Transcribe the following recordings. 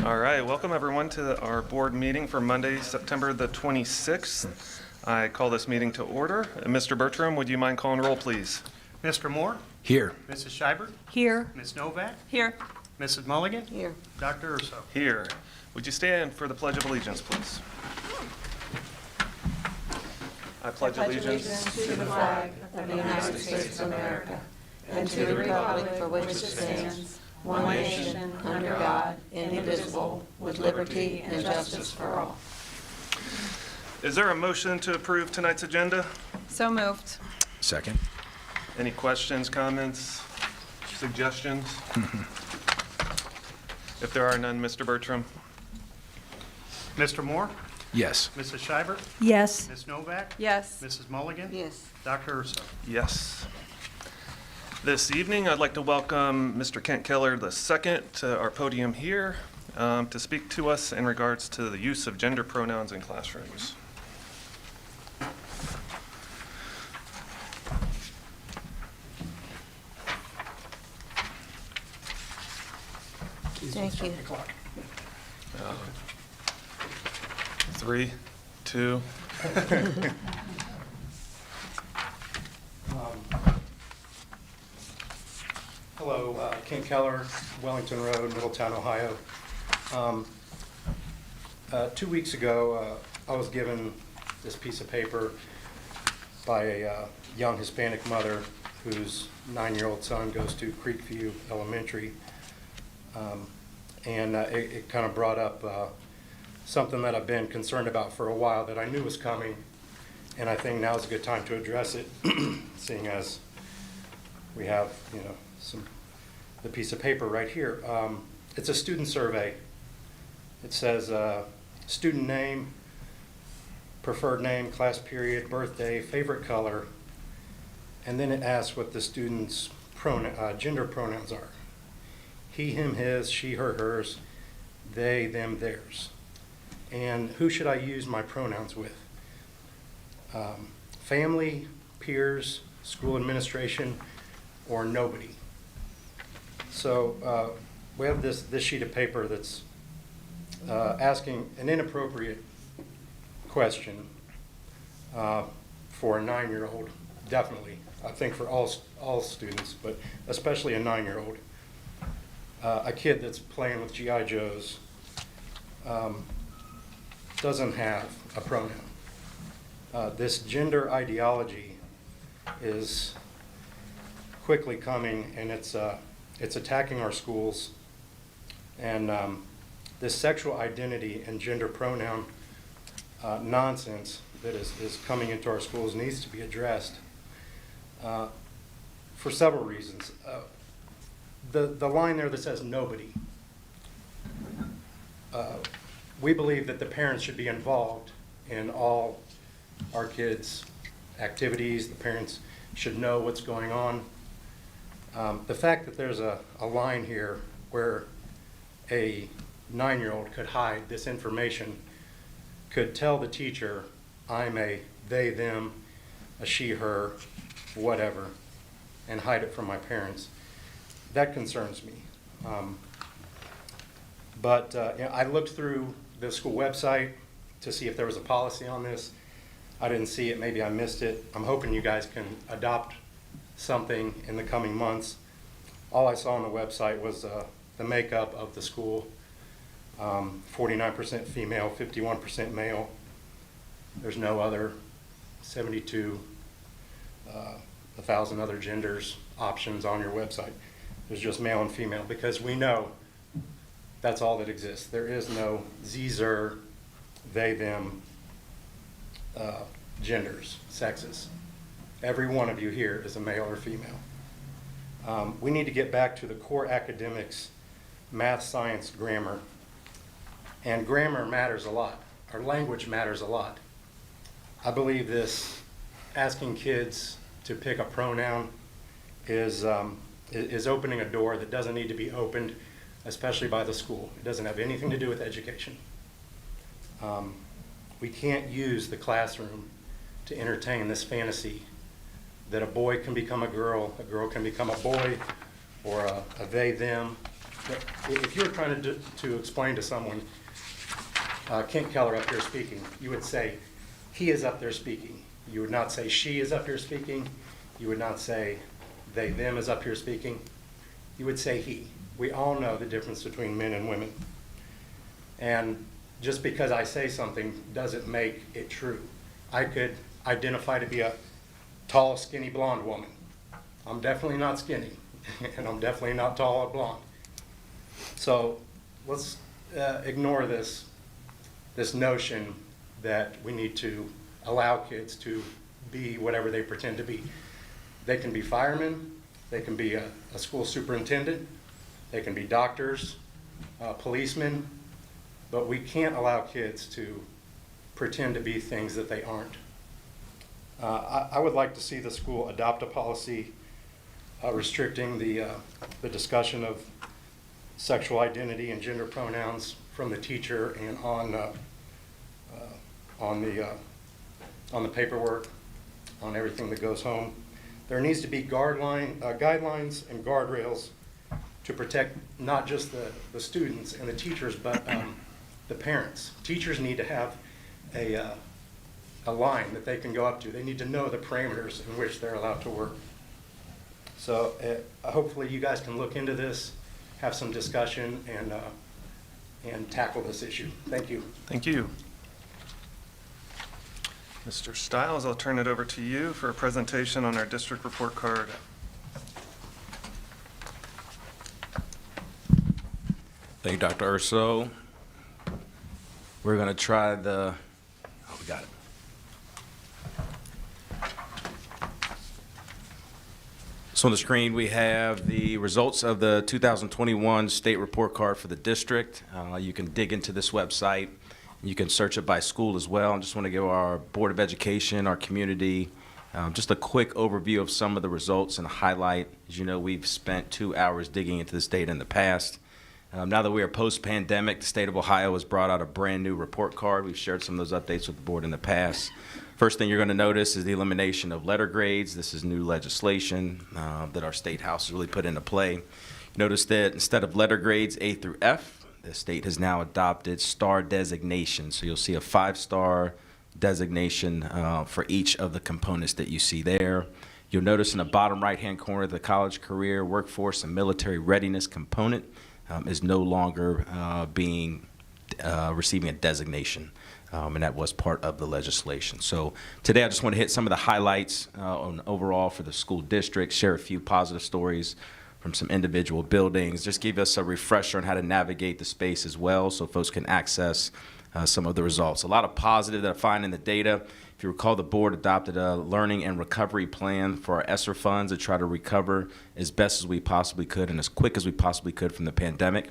All right, welcome everyone to our board meeting for Monday, September the 26th. I call this meeting to order. Mr. Bertram, would you mind calling roll, please? Mr. Moore? Here. Mrs. Scheibert? Here. Ms. Novak? Here. Mrs. Mulligan? Here. Dr. Urso? Here. Would you stand for the Pledge of Allegiance, please? I pledge allegiance to the flag of the United States of America and to the republic for which it stands, one nation, under God, indivisible, with liberty and justice for all. Is there a motion to approve tonight's agenda? So moved. Second. Any questions, comments, suggestions? If there are none, Mr. Bertram? Mr. Moore? Yes. Mrs. Scheibert? Yes. Ms. Novak? Yes. Mrs. Mulligan? Yes. Dr. Urso? Yes. This evening, I'd like to welcome Mr. Kent Keller II to our podium here to speak to us in regards to the use of gender pronouns in classrooms. Thank you. 3, 2. Hello, Kent Keller, Wellington Road, Middletown, Ohio. 2 weeks ago, I was given this piece of paper by a young Hispanic mother whose 9-year-old son goes to Creekview Elementary. It kind of brought up something that I've been concerned about for a while that I knew was coming, and I think now is a good time to address it, seeing as we have, the piece of paper right here. It's a student survey. It says student name, preferred name, class period, birthday, favorite color, and then it asks what the student's gender pronouns are. He, him, his, she, her, hers, they, them, theirs. And who should I use my pronouns with? Family, peers, school administration, or nobody. So we have this sheet of paper that's asking an inappropriate question for a 9-year-old, definitely. I think for all students, but especially a 9-year-old. A kid that's playing with G.I. Joes doesn't have a pronoun. This gender ideology is quickly coming, and it's attacking our schools. And this sexual identity and gender pronoun nonsense that is coming into our schools needs to be addressed for several reasons. The line there that says nobody, we believe that the parents should be involved in all our kids' activities. The parents should know what's going on. The fact that there's a line here where a 9-year-old could hide this information, could tell the teacher, I'm a they, them, a she, her, whatever, and hide it from my parents. That concerns me. I looked through the school website to see if there was a policy on this. I didn't see it, maybe I missed it. I'm hoping you guys can adopt something in the coming months. All I saw on the website was the makeup of the school, 49% female, 51% male. There's no other 1,000 other genders options on your website. There's just male and female, because we know that's all that exists. There is no Zer, they, them, genders, sexes. Every one of you here is a male or female. We need to get back to the core academics, math, science, grammar. And grammar matters a lot. Our language matters a lot. I believe this asking kids to pick a pronoun is opening a door that doesn't need to be opened, especially by the school. It doesn't have anything to do with education. We can't use the classroom to entertain this fantasy that a boy can become a girl can become a boy, or a they, them. But if you were trying to explain to someone, Kent Keller up here speaking, you would say, he is up there speaking. You would not say she is up here speaking. You would not say they, them is up here speaking. You would say he. We all know the difference between men and women. And just because I say something doesn't make it true. I could identify to be a tall, skinny, blonde woman. I'm definitely not skinny, and I'm definitely not tall or blonde. So let's ignore this notion that we need to allow kids to be whatever they pretend to be. They can be firemen, they can be a school superintendent, they can be doctors, policemen, but we can't allow kids to pretend to be things that they aren't. I would like to see the school adopt a policy restricting the discussion of sexual identity and gender pronouns from the teacher and on the paperwork, on everything that goes home. There needs to be guidelines and guardrails to protect not just the students and the teachers, but the parents. Teachers need to have a line that they can go up to. They need to know the parameters in which they're allowed to work. So hopefully you guys can look into this, have some discussion, and tackle this issue. Thank you. Thank you. Mr. Stiles, I'll turn it over to you for a presentation on our district report card. Thank you, Dr. Urso. We're going to try the, we got it. So on the screen, we have the results of the 2021 state report card for the district. You can dig into this website. You can search it by school as well. I just want to give our Board of Education, our community, just a quick overview of some of the results and highlight. As you know, we've spent 2 hours digging into this data in the past. Now that we are post-pandemic, the state of Ohio has brought out a brand new report card. We've shared some of those updates with the board in the past. First thing you're going to notice is the elimination of letter grades. This is new legislation that our state house has really put into play. Notice that instead of letter grades A through F, the state has now adopted star designation. So you'll see a 5-star designation for each of the components that you see there. You'll notice in the bottom right-hand corner, the college, career, workforce, and military readiness component is no longer receiving a designation, and that was part of the legislation. So today I just want to hit some of the highlights on overall for the school district, share a few positive stories from some individual buildings, just give us a refresher on how to navigate the space as well so folks can access some of the results. A lot of positive that I find in the data. If you recall, the board adopted a learning and recovery plan for our ESSER funds to try to recover as best as we possibly could and as quick as we possibly could from the pandemic.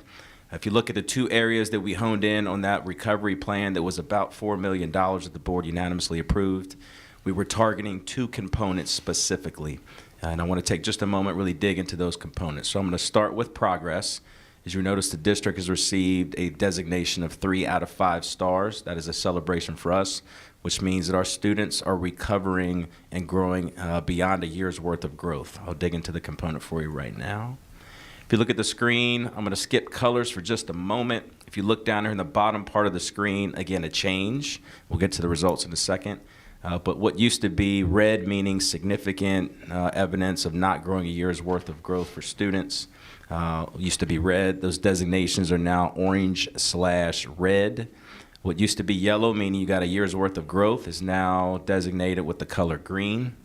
If you look at the 2 areas that we honed in on that recovery plan, that was about $4 million that the board unanimously approved. We were targeting 2 components specifically. And I want to take just a moment, really dig into those components. So I'm going to start with progress. As you notice, the district has received a designation of 3 out of 5 stars. That is a celebration for us, which means that our students are recovering and growing beyond a year's worth of growth. I'll dig into the component for you right now. If you look at the screen, I'm going to skip colors for just a moment. If you look down here in the bottom part of the screen, again, a change. We'll get to the results in a second. But what used to be red, meaning significant evidence of not growing a year's worth of growth for students, used to be red. Those designations are now orange/red. What used to be yellow, meaning you got a year's worth of growth, is now designated with the color green.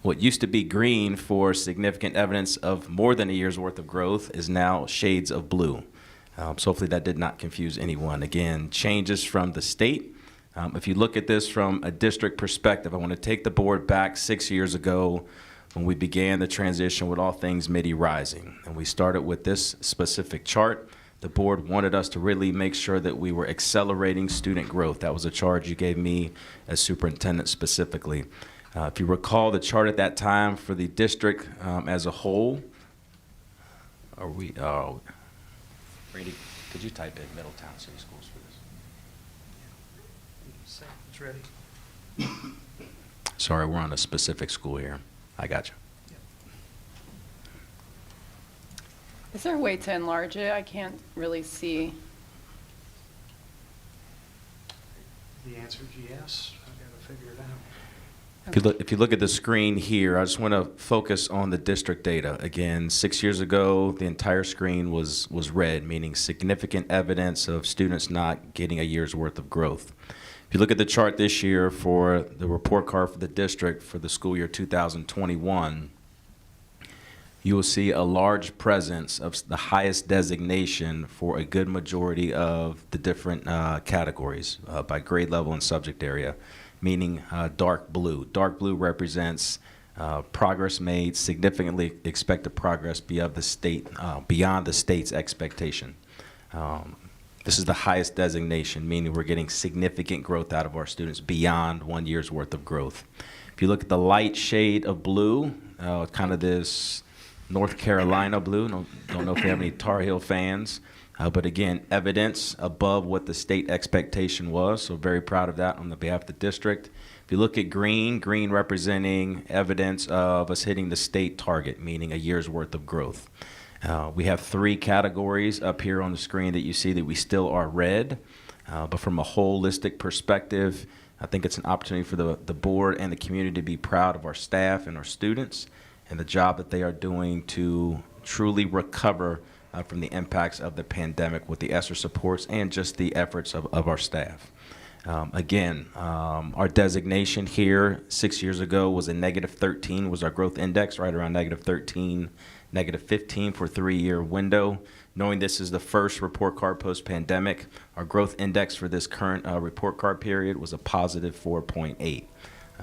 What used to be green for significant evidence of more than a year's worth of growth is now shades of blue. So hopefully that did not confuse anyone. Again, changes from the state. If you look at this from a district perspective, I want to take the board back 6 years ago when we began the transition with all things MIDI rising. And we started with this specific chart. The board wanted us to really make sure that we were accelerating student growth. That was a charge you gave me as superintendent specifically. If you recall the chart at that time for the district as a whole, Randy, could you type in Middletown City Schools for this? It's ready. Sorry, we're on a specific school here. I got you. Is there a way to enlarge it? I can't really see. The answer is yes. I've got to figure it out. If you look at the screen here, I just want to focus on the district data. Again, 6 years ago, the entire screen was red, meaning significant evidence of students not getting a year's worth of growth. If you look at the chart this year for the report card for the district for the school year 2021, you will see a large presence of the highest designation for a good majority of the different categories by grade level and subject area, meaning dark blue. Dark blue represents progress made, significantly expected progress beyond the state's expectation. This is the highest designation, meaning we're getting significant growth out of our students beyond 1 year's worth of growth. If you look at the light shade of blue, kind of this North Carolina blue, don't know if you have any Tar Heel fans, but again, evidence above what the state expectation was, so very proud of that on the behalf of the district. If you look at green, green representing evidence of us hitting the state target, meaning a year's worth of growth. We have 3 categories up here on the screen that you see that we still are red, but from a holistic perspective, I think it's an opportunity for the board and the community to be proud of our staff and our students and the job that they are doing to truly recover from the impacts of the pandemic with the ESSER supports and just the efforts of our staff. Again, our designation here 6 years ago was a -13, was our growth index, right around -13, -15 for a 3-year window. Knowing this is the first report card post-pandemic, our growth index for this current report card period was a +4.8.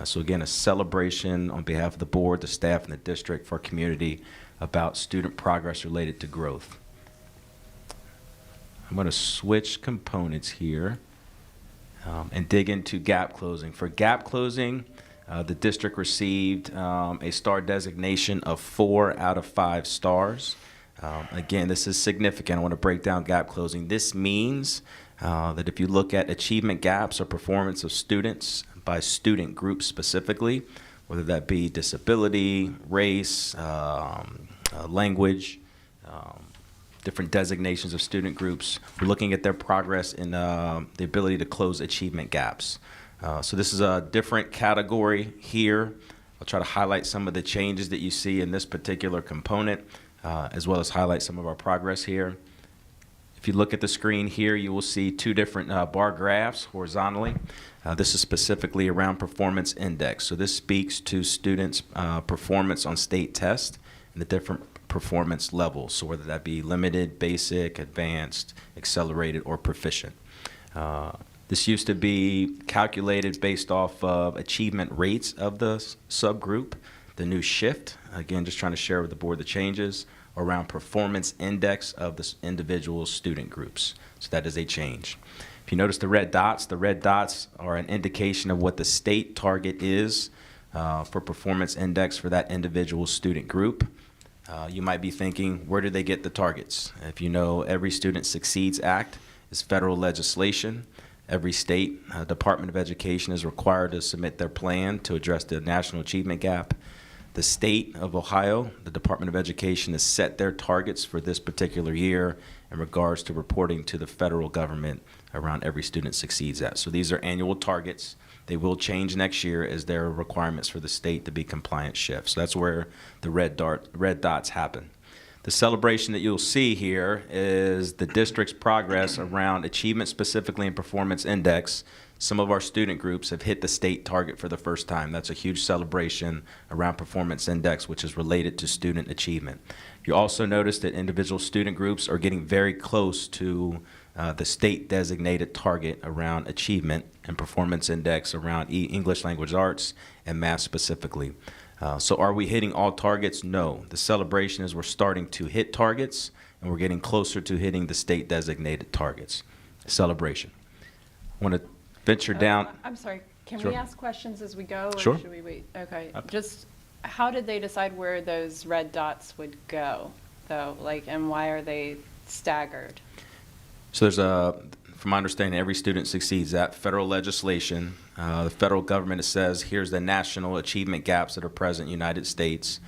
So again, a celebration on behalf of the board, the staff, and the district for our community about student progress related to growth. I'm going to switch components here and dig into gap closing. For gap closing, the district received a star designation of 4 out of 5 stars. Again, this is significant. I want to break down gap closing. This means that if you look at achievement gaps or performance of students by student groups specifically, whether that be disability, race, language, different designations of student groups, we're looking at their progress in the ability to close achievement gaps. So this is a different category here. I'll try to highlight some of the changes that you see in this particular component, as well as highlight some of our progress here. If you look at the screen here, you will see 2 different bar graphs horizontally. This is specifically around performance index. So this speaks to students' performance on state tests and the different performance levels. So whether that be limited, basic, advanced, accelerated, or proficient. This used to be calculated based off of achievement rates of the subgroup. The new shift, again, just trying to share with the board the changes around performance index of the individual student groups. So that is a change. If you notice the red dots are an indication of what the state target is for performance index for that individual student group. You might be thinking, where do they get the targets? If you know, Every Student Succeeds Act is federal legislation. Every state Department of Education is required to submit their plan to address the national achievement gap. The state of Ohio, the Department of Education, has set their targets for this particular year in regards to reporting to the federal government around Every Student Succeeds Act. So these are annual targets. They will change next year as there are requirements for the state to be compliant shift. So that's where the red dots happen. The celebration that you'll see here is the district's progress around achievement specifically in performance index. Some of our student groups have hit the state target for the first time. That's a huge celebration around performance index, which is related to student achievement. You also notice that individual student groups are getting very close to the state designated target around achievement and performance index around English language arts and math specifically. So are we hitting all targets? No. The celebration is we're starting to hit targets and we're getting closer to hitting the state designated targets. Celebration. I want to venture down. I'm sorry, can Sure. we ask questions as we go? Or Sure. should we wait? Okay, just how did they decide where those red dots would go, though? Like, and why are they staggered? So there's from my understanding, Every Student Succeeds Act, federal legislation. The federal government says, here's the national achievement gaps that are present in the United States.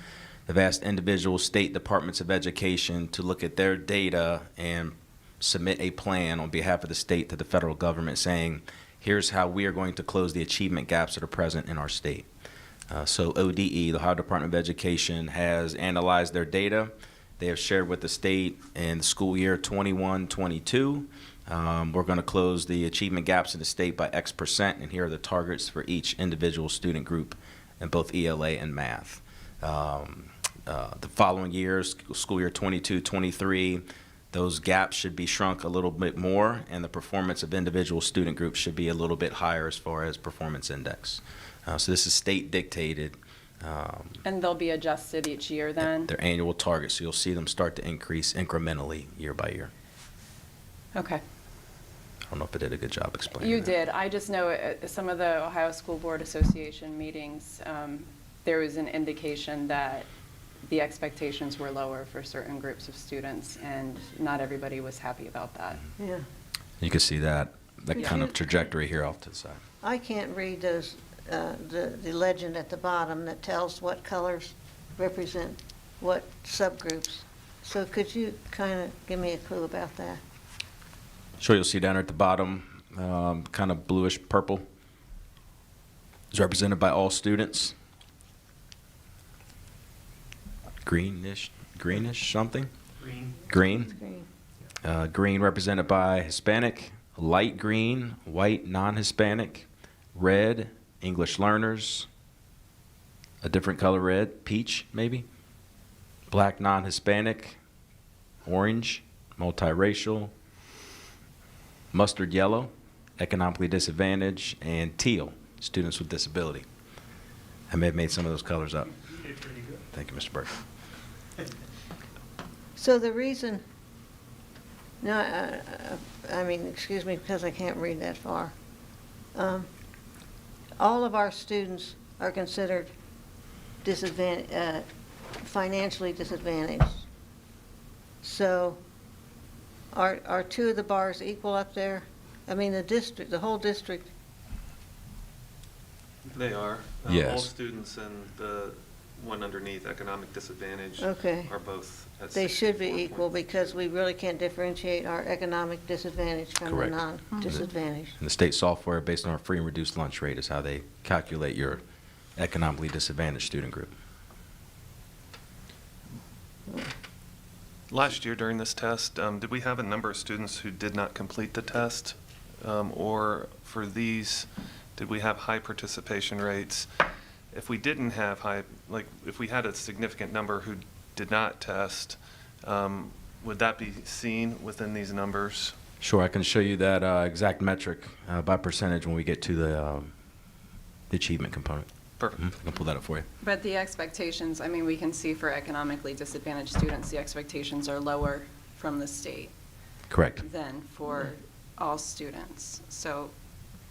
have asked individual state departments of education to look at their data and submit a plan on behalf of the state to the federal government saying, here's how we are going to close the achievement gaps that are present in our state. So ODE, the Ohio Department of Education, has analyzed their data. They have shared with the state in the school year 21-22. We're going to close the achievement gaps in the state by X%, and here are the targets for each individual student group in both ELA and math. The following years, school year 22-23, those gaps should be shrunk a little bit more, and the performance of individual student groups should be a little bit higher as far as performance index. So this is state dictated. And they'll be adjusted each year then? Their annual targets, so you'll see them start to increase incrementally year by year. Okay. I don't know if I did a good job explaining You that. did. I just know at some of the Ohio School Board Association meetings, there was an indication that the expectations were lower for certain groups of students, and not everybody was happy about that. Yeah. You can see that Yeah. kind of trajectory here off to the side. I can't read those, the legend at the bottom that tells what colors represent what subgroups. So could you kind of give me a clue about that? Sure, you'll see down at the bottom, kind of bluish purple is represented by all students. Greenish something? Green. Green. Green. Green represented by Hispanic, light green, white non-Hispanic, red, English learners, a different color red, peach maybe, black non-Hispanic, orange, multiracial, mustard yellow, economically disadvantaged, and teal, students with disability. I may have made some of those colors up. You did pretty good. Thank you, Mr. Burke. So the reason, no, I mean, excuse me, because I can't read that far. All of our students are considered financially disadvantaged. So are two of the bars equal up there? I mean, the whole district, They are. All Yes. students and the one underneath, economic disadvantage, okay. are both at They should be 64 equal points. because we really can't differentiate our economic disadvantage from the Correct. non-disadvantaged. And the state software, based on our free and reduced lunch rate, is how they calculate your economically disadvantaged student group. Last year during this test, did we have a number of students who did not complete the test? Or for these, did we have high participation rates? If we didn't have if we had a significant number who did not test, would that be seen within these numbers? Sure, I can show you that exact metric by percentage when we get to the achievement component. Perfect. I can pull that up for you. But the expectations, I mean, we can see for economically disadvantaged students, the expectations are lower from the state Correct. than for all students. So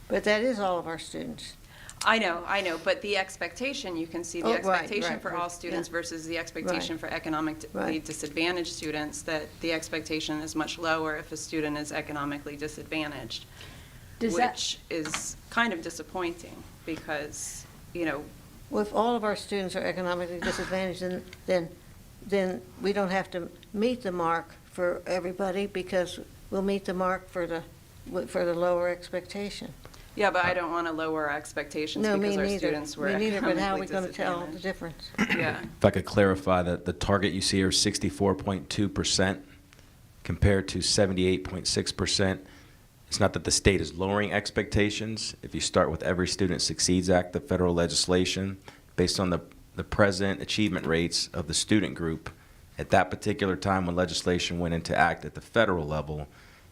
But that is all of our students. I know, but the expectation, you can see the Oh, right, expectation right, for right, all students yeah. versus the expectation Right. for economically Right. disadvantaged students, that the expectation is much lower if a student is economically disadvantaged, which is kind of disappointing because, Well, if all of our students are economically disadvantaged, then we don't have to meet the mark for everybody because we'll meet the mark for the lower expectation. yeah, but I don't want to lower our expectations No, me because our neither. students were Me neither, but how are we economically going to tell the disadvantaged. difference? Yeah. If I could clarify that the target you see here is 64.2% compared to 78.6%. It's not that the state is lowering expectations. If you start with Every Student Succeeds Act, the federal legislation, based on the present achievement rates of the student group, at that particular time when legislation went into act at the federal level,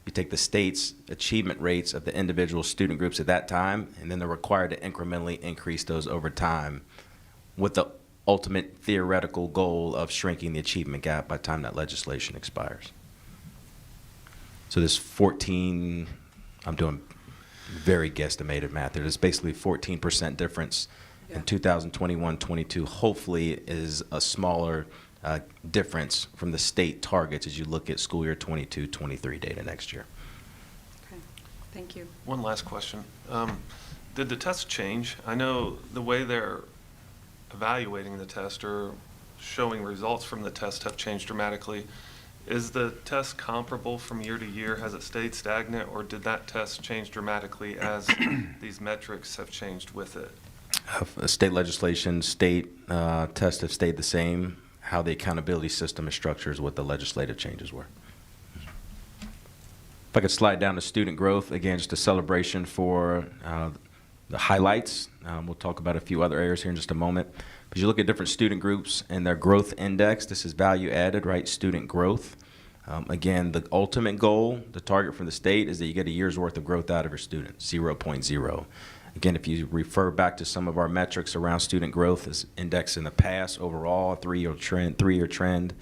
you take the state's achievement rates of the individual student groups at that time, and then they're required to incrementally increase those over time with the ultimate theoretical goal of shrinking the achievement gap by the time that legislation expires. So this 14, I'm doing very guesstimated math there, there's basically 14% difference in 2021-22, hopefully is a smaller difference from the state targets as you look at school year 22-23 data next year. Okay, thank you. One last question. Did the test change? I know the way they're evaluating the test or showing results from the test have changed dramatically. Is the test comparable from year to year? Has it stayed stagnant, or did that test change dramatically as these metrics have changed with it? State legislation, state tests have stayed the same. How the accountability system is structured is what the legislative changes were. If I could slide down to student growth, again, just a celebration for the highlights. We'll talk about a few other areas here in just a moment. But you look at different student groups and their growth index, this is value added, right? Student growth. Again, the ultimate goal, the target from the state is that you get a year's worth of growth out of your students, 0.0. Again, if you refer back to some of our metrics around student growth as indexed in the past, overall, a three-year trend,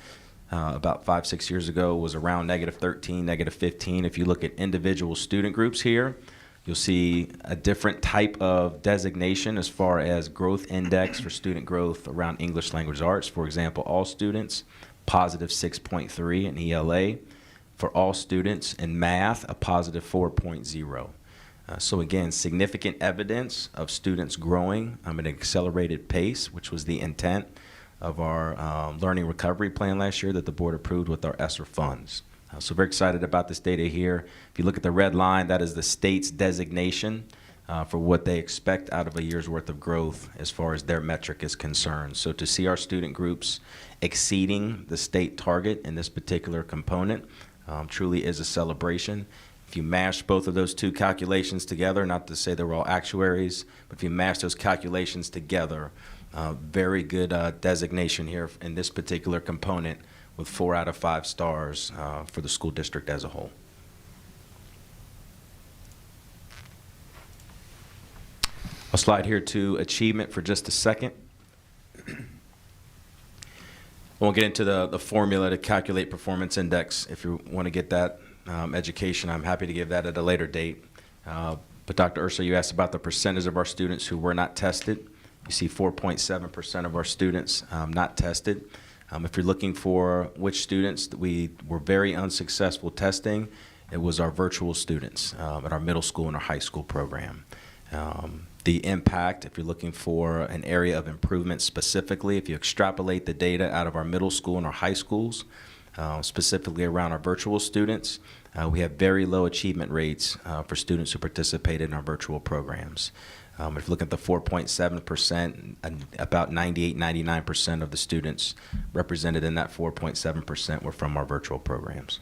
about 5-6 years ago was around -13, -15. If you look at individual student groups here, you'll see a different type of designation as far as growth index for student growth around English language arts. For example, all students, positive 6.3 in ELA. For all students in math, a positive 4.0. So again, significant evidence of students growing at an accelerated pace, which was the intent of our learning recovery plan last year that the board approved with our ESSER funds. So very excited about this data here. If you look at the red line, that is the state's designation for what they expect out of a year's worth of growth as far as their metric is concerned. So to see our student groups exceeding the state target in this particular component truly is a celebration. If you mash both of those two calculations together, not to say they were all actuaries, but if you mash those calculations together, very good designation here in this particular component with 4 out of 5 stars for the school district as a whole. I'll slide here to achievement for just a second. I won't get into the formula to calculate performance index. If you want to get that education, I'm happy to give that at a later date. But Dr. Ursa, you asked about the percentage of our students who were not tested. You see 4.7% of our students not tested. If you're looking for which students that we were very unsuccessful testing, it was our virtual students at our middle school and our high school program. The impact, if you're looking for an area of improvement specifically, if you extrapolate the data out of our middle school and our high schools, specifically around our virtual students, we have very low achievement rates for students who participate in our virtual programs. If you look at the 4.7%, about 98-99% of the students represented in that 4.7% were from our virtual programs.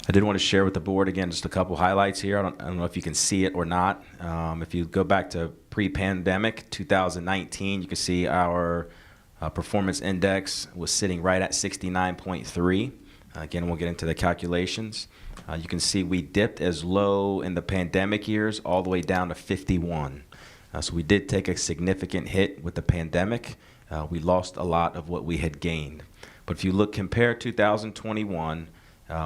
I did want to share with the board, again, just a couple highlights here. I don't know if you can see it or not. If you go back to pre-pandemic, 2019, you can see our performance index was sitting right at 69.3. Again, we'll get into the calculations. You can see we dipped as low in the pandemic years all the way down to 51. So we did take a significant hit with the pandemic. We lost a lot of what we had gained. But if you look, compare 2021,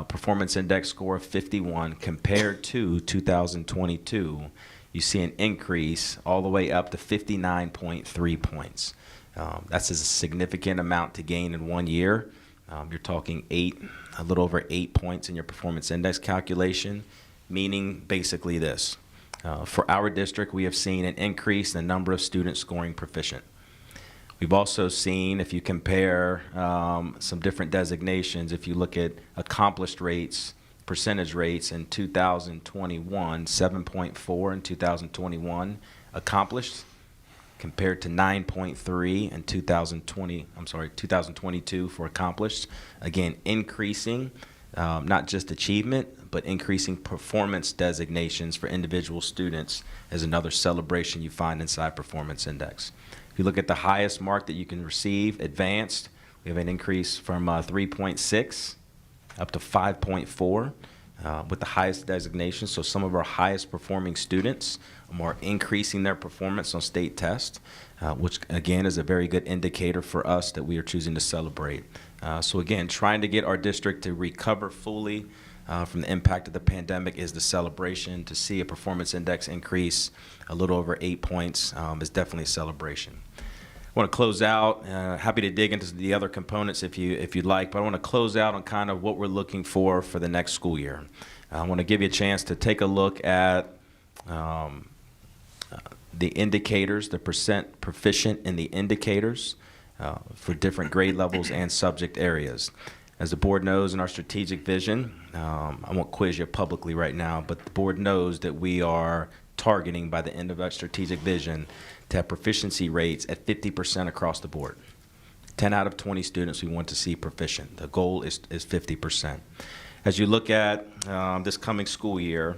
performance index score of 51 compared to 2022, you see an increase all the way up to 59.3 points. That's a significant amount to gain in 1 year. You're talking a little over 8 points in your performance index calculation, meaning basically this. For our district, we have seen an increase in the number of students scoring proficient. We've also seen, if you compare some different designations, if you look at accomplished rates, percentage rates in 2021, 7.4 in 2021 accomplished, compared to 9.3 in 2022 for accomplished. Again, increasing not just achievement, but increasing performance designations for individual students is another celebration you find inside performance index. If you look at the highest mark that you can receive, advanced, we have an increase from 3.6 up to 5.4 with the highest designation. So some of our highest performing students are increasing their performance on state tests, which again is a very good indicator for us that we are choosing to celebrate. So again, trying to get our district to recover fully from the impact of the pandemic is the celebration. To see a performance index increase a little over 8 points is definitely a celebration. I want to close out, happy to dig into the other components if you'd like, but I want to close out on kind of what we're looking for the next school year. I want to give you a chance to take a look at the indicators, the percent proficient in the indicators for different grade levels and subject areas. As the board knows in our strategic vision, I won't quiz you publicly right now, but the board knows that we are targeting by the end of our strategic vision to have proficiency rates at 50% across the board. 10 out of 20 students we want to see proficient. The goal is 50%. As you look at this coming school year,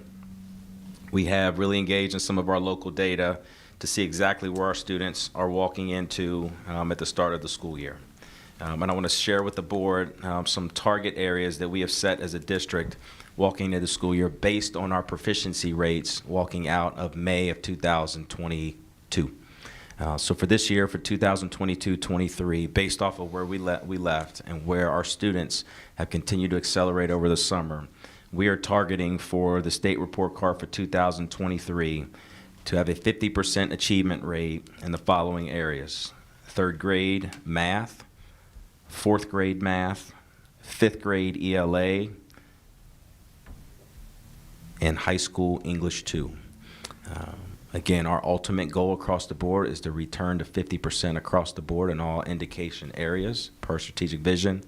we have really engaged in some of our local data to see exactly where our students are walking into at the start of the school year. And I want to share with the board some target areas that we have set as a district walking into the school year based on our proficiency rates walking out of May of 2022. So for this year, for 2022-23, based off of where we left and where our students have continued to accelerate over the summer, we are targeting for the state report card for 2023 to have a 50% achievement rate in the following areas: third grade math, fourth grade math, fifth grade ELA, and high school English 2. Again, our ultimate goal across the board is to return to 50% across the board in all indication areas per strategic vision.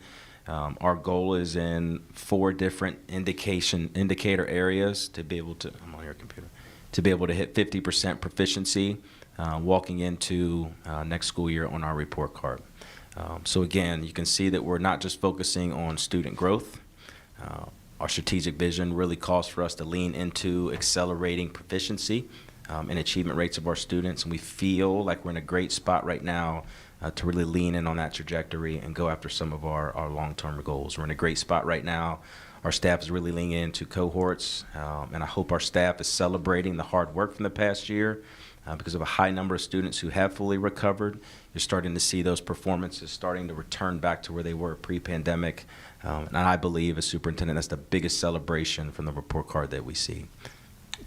Our goal is in 4 different indicator areas to be able to, I'm on your computer, to be able to hit 50% proficiency walking into next school year on our report card. So again, you can see that we're not just focusing on student growth. Our strategic vision really calls for us to lean into accelerating proficiency and achievement rates of our students, and we feel like we're in a great spot right now to really lean in on that trajectory and go after some of our long-term goals. We're in a great spot right now. Our staff is really leaning into cohorts, and I hope our staff is celebrating the hard work from the past year. Because of a high number of students who have fully recovered, you're starting to see those performances starting to return back to where they were pre-pandemic. And I believe, as superintendent, that's the biggest celebration from the report card that we see.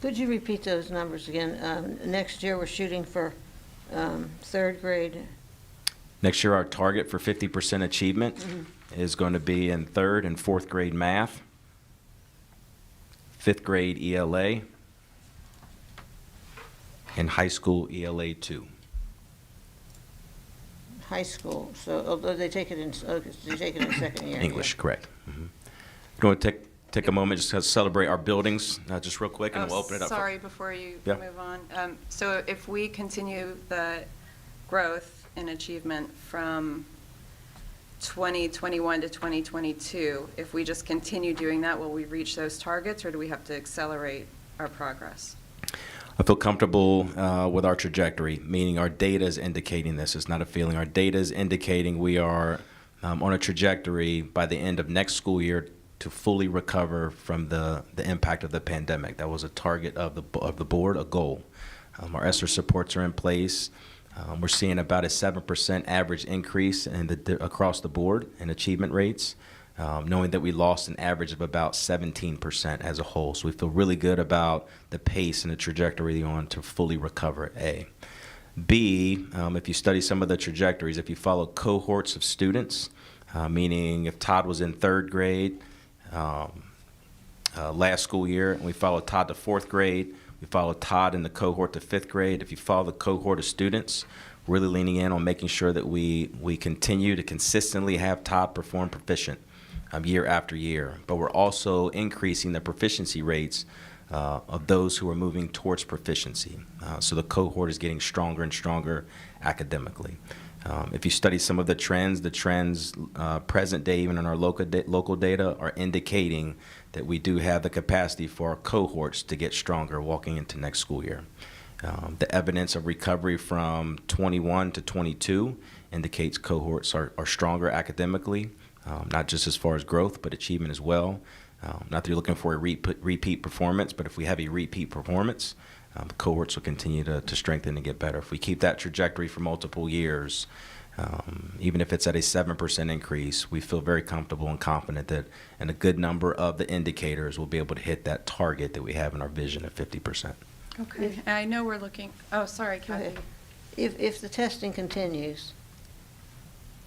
Could you repeat those numbers again? Next year, we're shooting for third grade. Next year, our target for 50% achievement is going to be in third and fourth grade math, fifth grade ELA, and high school ELA 2. High school, so although they take it in, they take it in second year. English, correct. You want to take a moment just to celebrate our buildings, just real quick, and we'll open it up. Sorry, before you Yeah. move on. So if we continue the growth in achievement from 2021 to 2022, if we just continue doing that, will we reach those targets, or do we have to accelerate our progress? I feel comfortable with our trajectory, meaning our data is indicating this. It's not a feeling. Our data is indicating we are on a trajectory by the end of next school year to fully recover from the impact of the pandemic. That was a target of the board, a goal. Our ESSER supports are in place. We're seeing about a 7% average increase in across the board in achievement rates, knowing that we lost an average of about 17% as a whole. So we feel really good about the pace and the trajectory on to fully recover, A. B, if you study some of the trajectories, if you follow cohorts of students, meaning if Todd was in third grade last school year and we followed Todd to fourth grade, we followed Todd in the cohort to fifth grade. If you follow the cohort of students, really leaning in on making sure that we continue to consistently have Todd perform proficient year after year. But we're also increasing the proficiency rates of those who are moving towards proficiency. So the cohort is getting stronger and stronger academically. If you study some of the trends present day, even in our local data, are indicating that we do have the capacity for our cohorts to get stronger walking into next school year. The evidence of recovery from 21 to 22 indicates cohorts are stronger academically, not just as far as growth, but achievement as well. Not that you're looking for a repeat performance, but if we have a repeat performance, the cohorts will continue to strengthen and get better. If we keep that trajectory for multiple years, even if it's at a 7% increase, we feel very comfortable and confident that in a good number of the indicators, we'll be able to hit that target that we have in our vision of 50%. Okay. And I know we're looking, oh, sorry, Go ahead. Kathy. If the testing continues,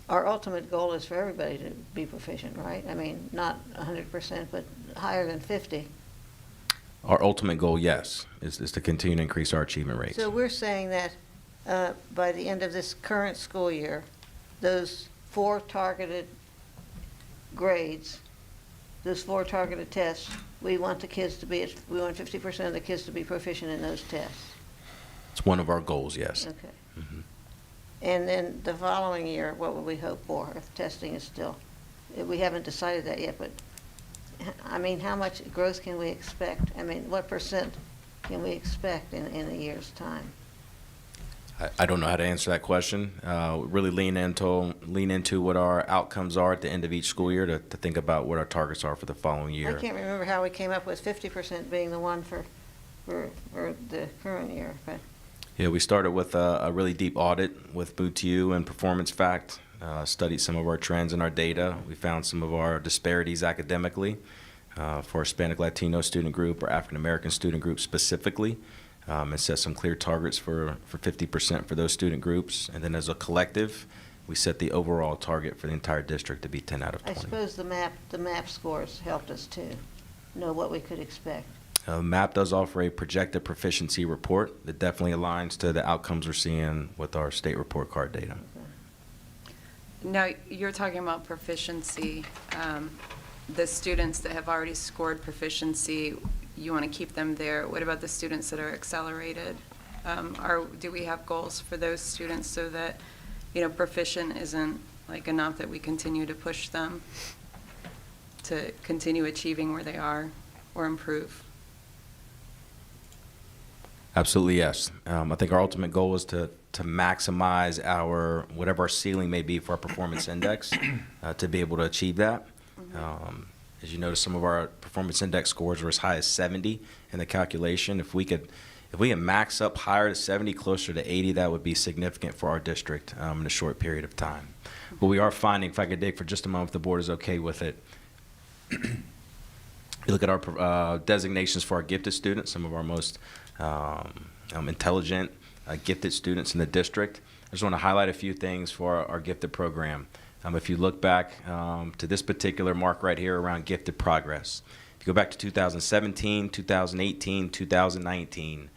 our ultimate goal is for everybody to be proficient, right? I mean, not 100%, but higher than 50. Our ultimate goal, yes, is to continue to increase our achievement rates. So we're saying that by the end of this current school year, those 4 targeted grades, those 4 targeted tests, we want the kids to be, we want 50% of the kids to be proficient in those tests. It's one of our goals, yes. Okay. Mhm. And then the following year, what would we hope for if testing is still, we haven't decided that yet, but, I mean, how much growth can we expect? I mean, what percent can we expect in a year's time? I don't know how to answer that question. Really lean into what our outcomes are at the end of each school year to think about what our targets are for the following year. I can't remember how we came up with 50% being the one for the current year, but. Yeah, we started with a really deep audit with BOOTU and Performance Fact, studied some of our trends in our data. We found some of our disparities academically for Hispanic Latino student group or African American student group specifically, and set some clear targets for 50% for those student groups. And then as a collective, we set the overall target for the entire district to be 10 out of 20. I suppose the map scores helped us too, know what we could expect. MAP does offer a projected proficiency report that definitely aligns to the outcomes we're seeing with our state report card data. Now, you're talking about proficiency. The students that have already scored proficiency, you want to keep them there. What about the students that are accelerated? Do we have goals for those students so that, proficient isn't like enough, that we continue to push them to continue achieving where they are or improve? Absolutely, yes. I think our ultimate goal is to maximize whatever our ceiling may be for our performance index, to be able to achieve that. As you notice, some of our performance index scores were as high as 70 in the calculation. If we can max up higher to 70, closer to 80, that would be significant for our district in a short period of time. But we are finding, if I could dig for just a moment, if the board is okay with it, you look at our designations for our gifted students, some of our most intelligent, gifted students in the district. I just want to highlight a few things for our gifted program. If you look back to this particular mark right here around gifted progress, if you go back to 2017, 2018, 2019,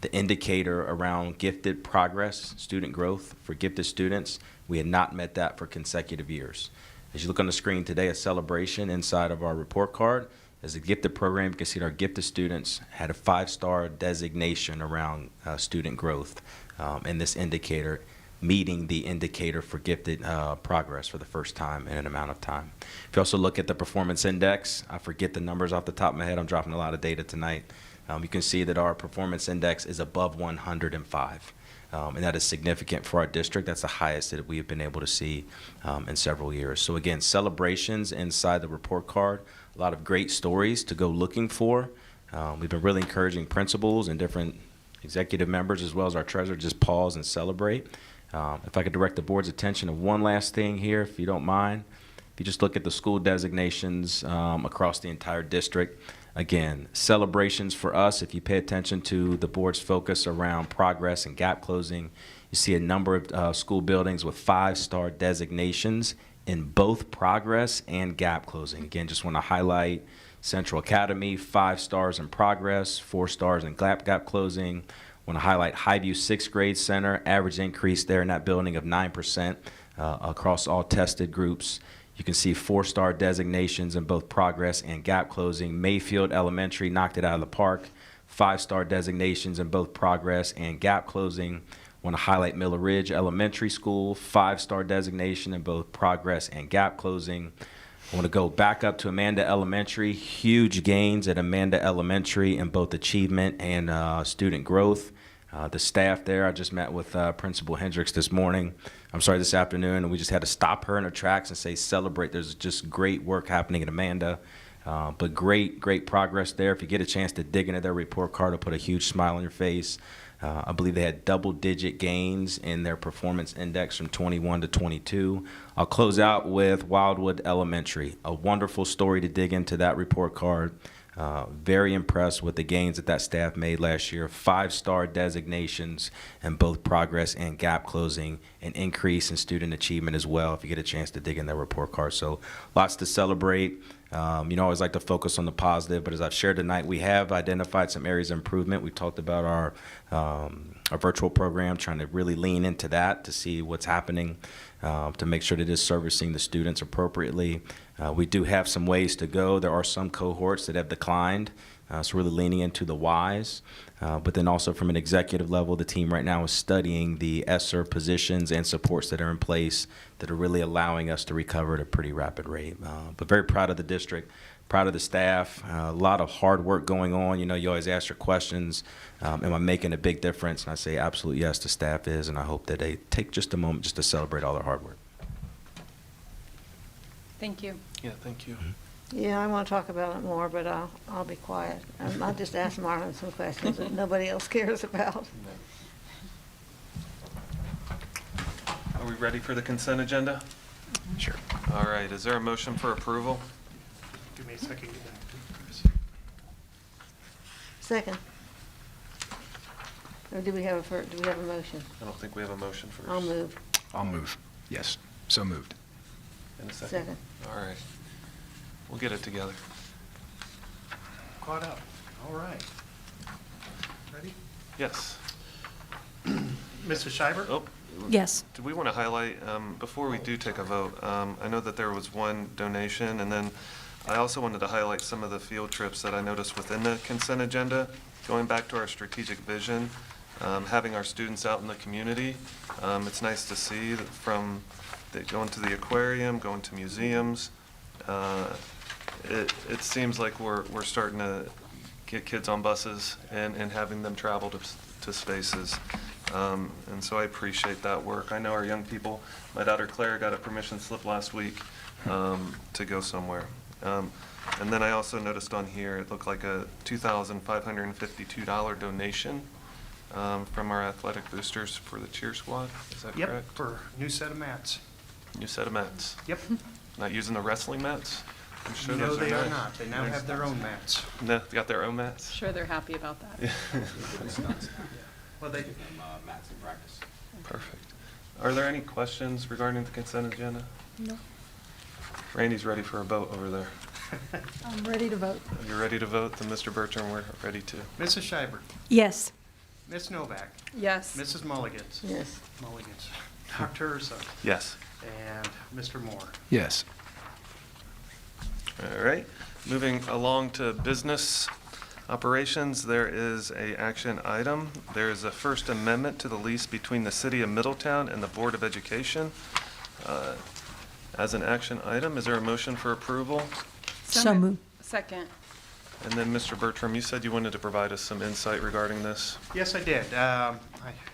the indicator around gifted progress, student growth for gifted students, we had not met that for consecutive years. As you look on the screen today, a celebration inside of our report card. As a gifted program, you can see that our gifted students had a 5-star designation around student growth in this indicator, meeting the indicator for gifted progress for the first time in an amount of time. If you also look at the performance index, I forget the numbers off the top of my head. I'm dropping a lot of data tonight. You can see that our performance index is above 105. And that is significant for our district. That's the highest that we have been able to see in several years. So again, celebrations inside the report card, a lot of great stories to go looking for. We've been really encouraging principals and different executive members as well as our treasurer just pause and celebrate. If I could direct the board's attention to one last thing here, if you don't mind. If you just look at the school designations across the entire district, again, celebrations for us, if you pay attention to the board's focus around progress and gap closing, you see a number of school buildings with 5-star designations in both progress and gap closing. Again, just want to highlight Central Academy, 5 stars in progress, 4 stars in gap closing. Want to highlight Highview 6th grade center, average increase there in that building of 9% across all tested groups. You can see 4-star designations in both progress and gap closing. Mayfield Elementary knocked it out of the park. 5-star designations in both progress and gap closing. Want to highlight Miller Ridge Elementary School, 5-star designation in both progress and gap closing. I want to go back up to Amanda Elementary. Huge gains at Amanda Elementary in both achievement and student growth. The staff there, I just met with Principal Hendricks this afternoon, and we just had to stop her in her tracks and say, celebrate. There's just great work happening at Amanda, but great progress there. If you get a chance to dig into their report card, it'll put a huge smile on your face. I believe they had double-digit gains in their performance index from 21 to 22. I'll close out with Wildwood Elementary. A wonderful story to dig into that report card. Very impressed with the gains that staff made last year. 5-star designations in both progress and gap closing, an increase in student achievement as well, if you get a chance to dig in their report card. So lots to celebrate. I always like to focus on the positive, but as I've shared tonight, we have identified some areas of improvement. We talked about our virtual program, trying to really lean into that to see what's happening, to make sure that it is servicing the students appropriately. We do have some ways to go. There are some cohorts that have declined, so really leaning into the whys. But then also from an executive level, the team right now is studying the ESSER positions and supports that are in place that are really allowing us to recover at a pretty rapid rate. But very proud of the district, proud of the staff, a lot of hard work going on. You always ask your questions, am I making a big difference? And I say absolutely yes, the staff is, and I hope that they take just a moment just to celebrate all their hard work. Thank you. Yeah, thank you. Yeah, I want to talk about it more, but I'll be quiet. I'll just ask Marlon some questions that nobody else cares about. Are we ready for the consent agenda? Sure. All right, is there a motion for approval? Give me a second, get back to it, Chris. Second. Or do we have a motion? I don't think we have a motion first. I'll move. I'll move. Yes. So moved. In a second. Second. All right. We'll get it together. Caught up. All right. Ready? Yes. Mrs. Schreiber? Oh, Yes. do we want to highlight, before we do take a vote, I know that there was one donation, and then I also wanted to highlight some of the field trips that I noticed within the consent agenda, going back to our strategic vision, having our students out in the community. It's nice to see that from going to the aquarium, going to museums. It seems like we're starting to get kids on buses and having them travel to spaces. And so I appreciate that work. I know our young people, my daughter Claire got a permission slip last week to go somewhere. And then I also noticed on here, it looked like a $2,552 donation from our athletic boosters for the cheer squad. Is that Yep, correct? for new set of mats. New set of mats. Yep. Not using the wrestling mats? I'm sure No, those they are nice. not. They now have their own mats. No, they got their own mats? Sure, they're happy about that. Well, they, Perfect. Are there any questions regarding the consent agenda? No. Randy's ready for a vote over there. I'm ready to vote. You're ready to vote, then Mr. Bertram, we're ready to. Mrs. Schreiber? Yes. Ms. Novak? Yes. Mrs. Mulligans? Yes. Mulligans. Dr. Urso? Yes. And Mr. Moore? Yes. All right. Moving along to business operations, there is a action item. There is a First Amendment to the lease between the City of Middletown and the Board of Education. As an action item, is there a motion for approval? So moved. Second. And then, Mr. Bertram, you said you wanted to provide us some insight regarding this. Yes, I did. I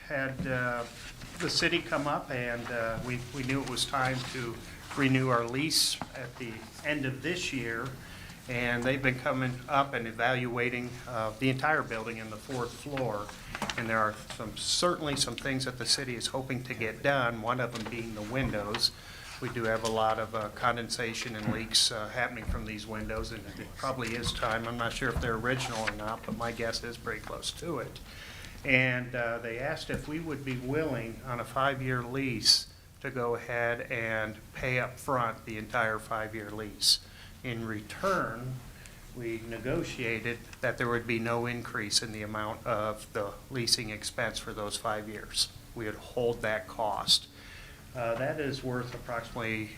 had the city come up, and we knew it was time to renew our lease at the end of this year, and they've been coming up and evaluating the entire building in the fourth floor, and there are certainly some things that the city is hoping to get done, one of them being the windows. We do have a lot of condensation and leaks happening from these windows, and it probably is time. I'm not sure if they're original or not, but my guess is pretty close to it. And they asked if we would be willing, on a 5-year lease, to go ahead and pay up front the entire 5-year lease. In return, we negotiated that there would be no increase in the amount of the leasing expense for those 5 years. We would hold that cost. That is worth approximately,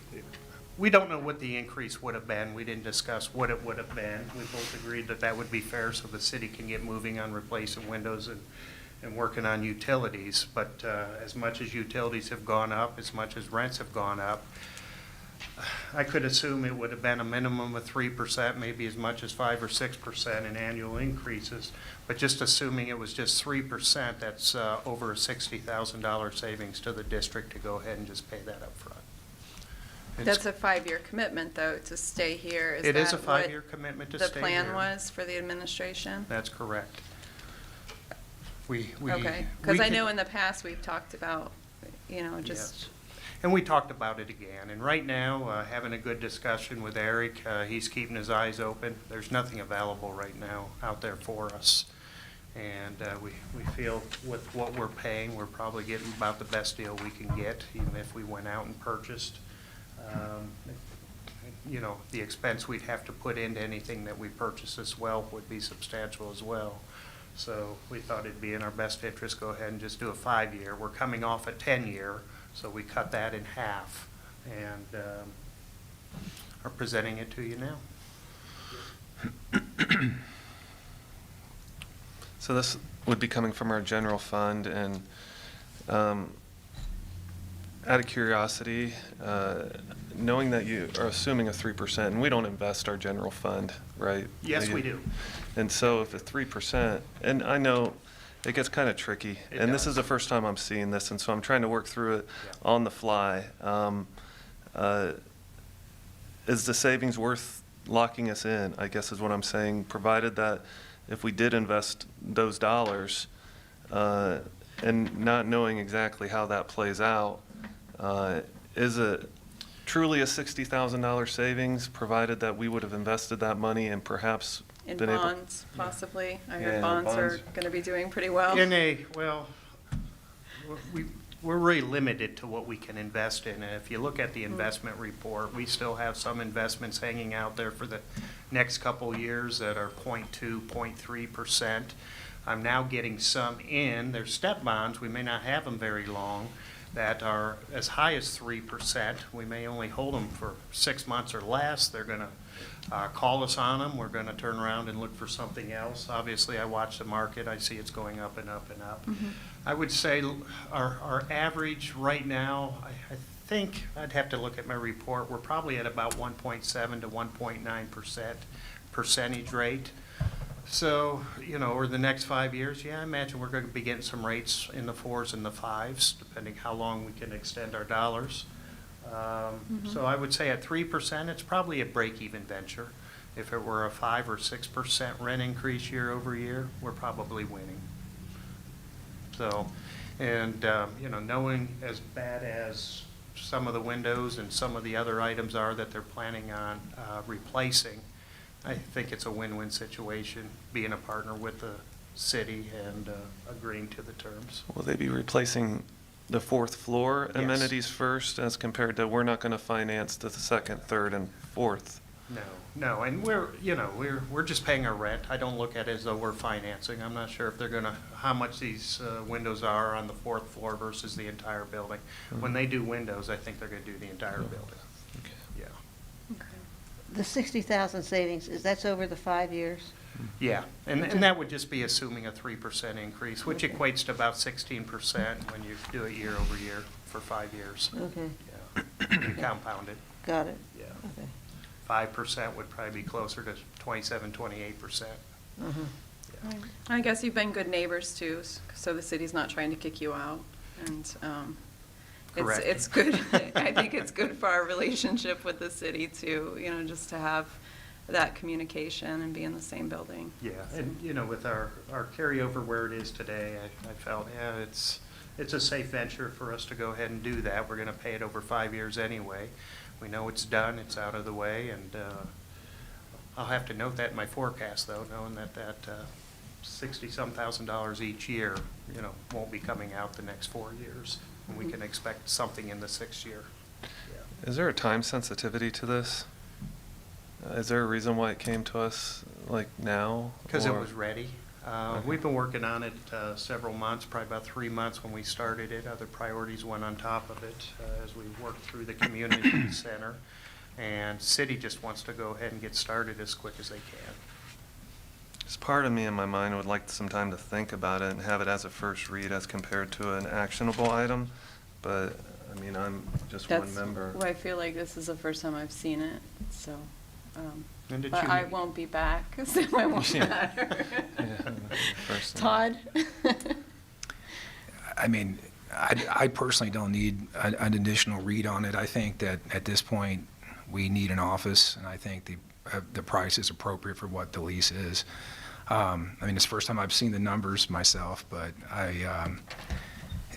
we don't know what the increase would have been. We didn't discuss what it would have been. We both agreed that that would be fair so the city can get moving on replacing windows and working on utilities. But as much as utilities have gone up, as much as rents have gone up, I could assume it would have been a minimum of 3%, maybe as much as 5 or 6% in annual increases. But just assuming it was just 3%, that's over a $60,000 savings to the district to go ahead and just pay that up front. That's a 5-year commitment, though, to stay here. It is a that what 5-year commitment to stay the plan here. was for the administration? That's correct. We Okay, because I know in the past, we've talked about, just, Yes. And we talked about it again, and right now, having a good discussion with Eric, he's keeping his eyes open. There's nothing available right now out there for us. And we feel with what we're paying, we're probably getting about the best deal we can get, even if we went out and purchased. you know, the expense we'd have to put into anything that we purchase as well would be substantial as well. So we thought it'd be in our best interest, go ahead and just do a 5-year. We're coming off a 10-year, so we cut that in half and are presenting it to you now. So this would be coming from our general fund, and out of curiosity, knowing that you are assuming a 3%, and we don't invest our general fund, right? Yes, we do. And so if the 3%, and I know it gets kind of tricky, It and this does. is the first time I'm seeing this, and so I'm trying to work through it Yeah. on the fly. Is the savings worth locking us in, I guess is what I'm saying, provided that if we did invest those dollars, and not knowing exactly how that plays out, is it truly a $60,000 savings, provided that we would have invested that money and perhaps In been able? bonds, possibly. I Yeah, heard bonds are bonds. going to be doing pretty well. We're really limited to what we can invest in. And if you look at the investment report, we still have some investments hanging out there for the next couple of years that are 0.2, 0.3%. I'm now getting some in, they're step bonds, we may not have them very long, that are as high as 3%. We may only hold them for 6 months or less. They're going to call us on them. We're going to turn around and look for something else. Obviously, I watch the market. I see it's going up and up and up. I would say our average right now, I think, I'd have to look at my report, we're probably at about 1.7 to 1.9% percentage rate. So, you know, over the next 5 years, yeah, I imagine we're going to be getting some rates in the 4s and the 5s, depending how long we can extend our dollars. So I would say at 3%, it's probably a break-even venture. If it were a 5 or 6% rent increase year over year, we're probably winning. So, and, you know, knowing as bad as some of the windows and some of the other items are that they're planning on replacing, I think it's a win-win situation, being a partner with the city and agreeing to the terms. Will they be replacing the 4th floor Yes. amenities first, as compared to, we're not going to finance the 2nd, 3rd, and 4th? No, and we're just paying our rent. I don't look at it as though we're financing. I'm not sure if they're gonna, how much these windows are on the 4th floor versus the entire building. When they do windows, I think they're gonna do the entire building. Okay. Yeah. The 60,000 savings, that's over the 5 years? Yeah, and that would just be assuming a 3% increase, which equates to about 16% when you do it year over year for 5 years. Okay, Yeah, you compound it, got it. yeah. Okay. 5% would probably be closer to 27, 28%. I guess you've been good neighbors too, so the city's not trying to kick you out. And Correct. it's good, I think it's good for our relationship with the city to, you know, just to have that communication and be in the same building. Yeah, and, you know, with our carryover where it is today, I felt, yeah, it's a safe venture for us to go ahead and do that. We're gonna pay it over 5 years anyway. We know it's done, it's out of the way, and I'll have to note that in my forecast, though, knowing that 60-some thousand each year, you know, won't be coming out the next 4 years. And we can expect something in the 6th year. Yeah. Is there a time sensitivity to this? Is there a reason why it came to us like now? Because it or- was ready. Okay. We've been working on it several months, probably about 3 months when we started it. Other priorities went on top of it as we worked through the community center. And city just wants to go ahead and get started as quick as they can. Just part of me in my mind would like some time to think about it and have it as a first read as compared to an actionable item. But, I mean, I'm just one member. That's why I feel like this is the first time I've seen it, so. And did But you- I won't be back, so it won't Yeah. matter. Yeah, first time. Todd? I mean, I personally don't need an additional read on it. I think that at this point, we need an office, and I think the price is appropriate for what the lease is. I mean, it's the first time I've seen the numbers myself, but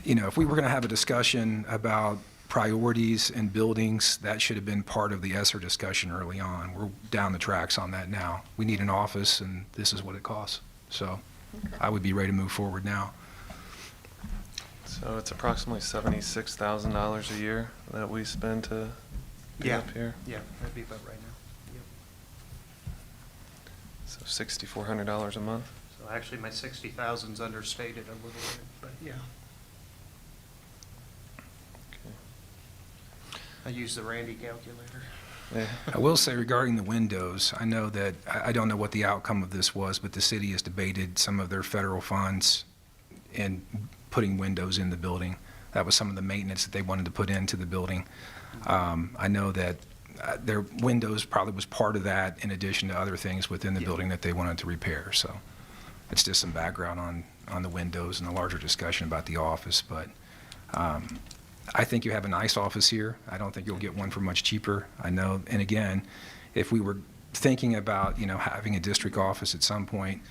you know, if we were going to have a discussion about priorities and buildings, that should have been part of the ESSER discussion early on. We're down the tracks on that now. We need an office, and this is what it costs. So I would be ready to move forward now. So it's approximately $76,000 a year that we spend to be Yeah. up here? Yeah, that'd be about right now. Yep. So $6,400 a month? So actually, my 60,000's understated a little bit, but yeah. I use the Randy calculator. Yeah. I will say regarding the windows, I know that, I don't know what the outcome of this was, but the city has debated some of their federal funds in putting windows in the building. That was some of the maintenance that they wanted to put into the building. I know that their windows probably was part of that in addition to other things within the Yeah. building that they wanted to repair. So it's just some background on the windows and a larger discussion about the office. But I think you have a nice office here. I don't think you'll get one for much cheaper. I know, and again, if we were thinking about, having a district office at some point,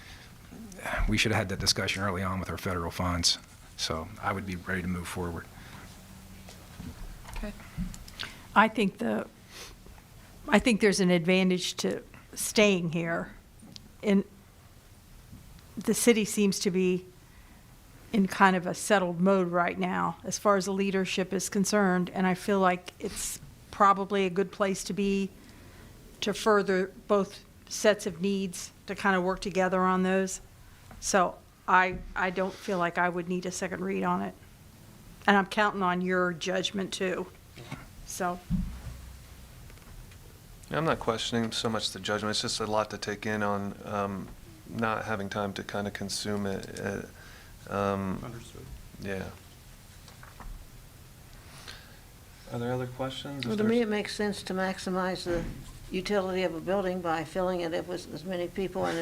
we should have had that discussion early on with our federal funds. So I would be ready to move forward. Okay. I think there's an advantage to staying here. And the city seems to be in kind of a settled mode right now as far as the leadership is concerned, and I feel like it's probably a good place to be to further both sets of needs to kind of work together on those. So I don't feel like I would need a second read on it. And I'm counting on your judgment too. So, I'm not questioning so much the judgment, it's just a lot to take in on not having time to kind of consume it. Understood. Yeah. Are there other questions? Well, to me, it makes sense to maximize the utility of a building by filling it up with as many people and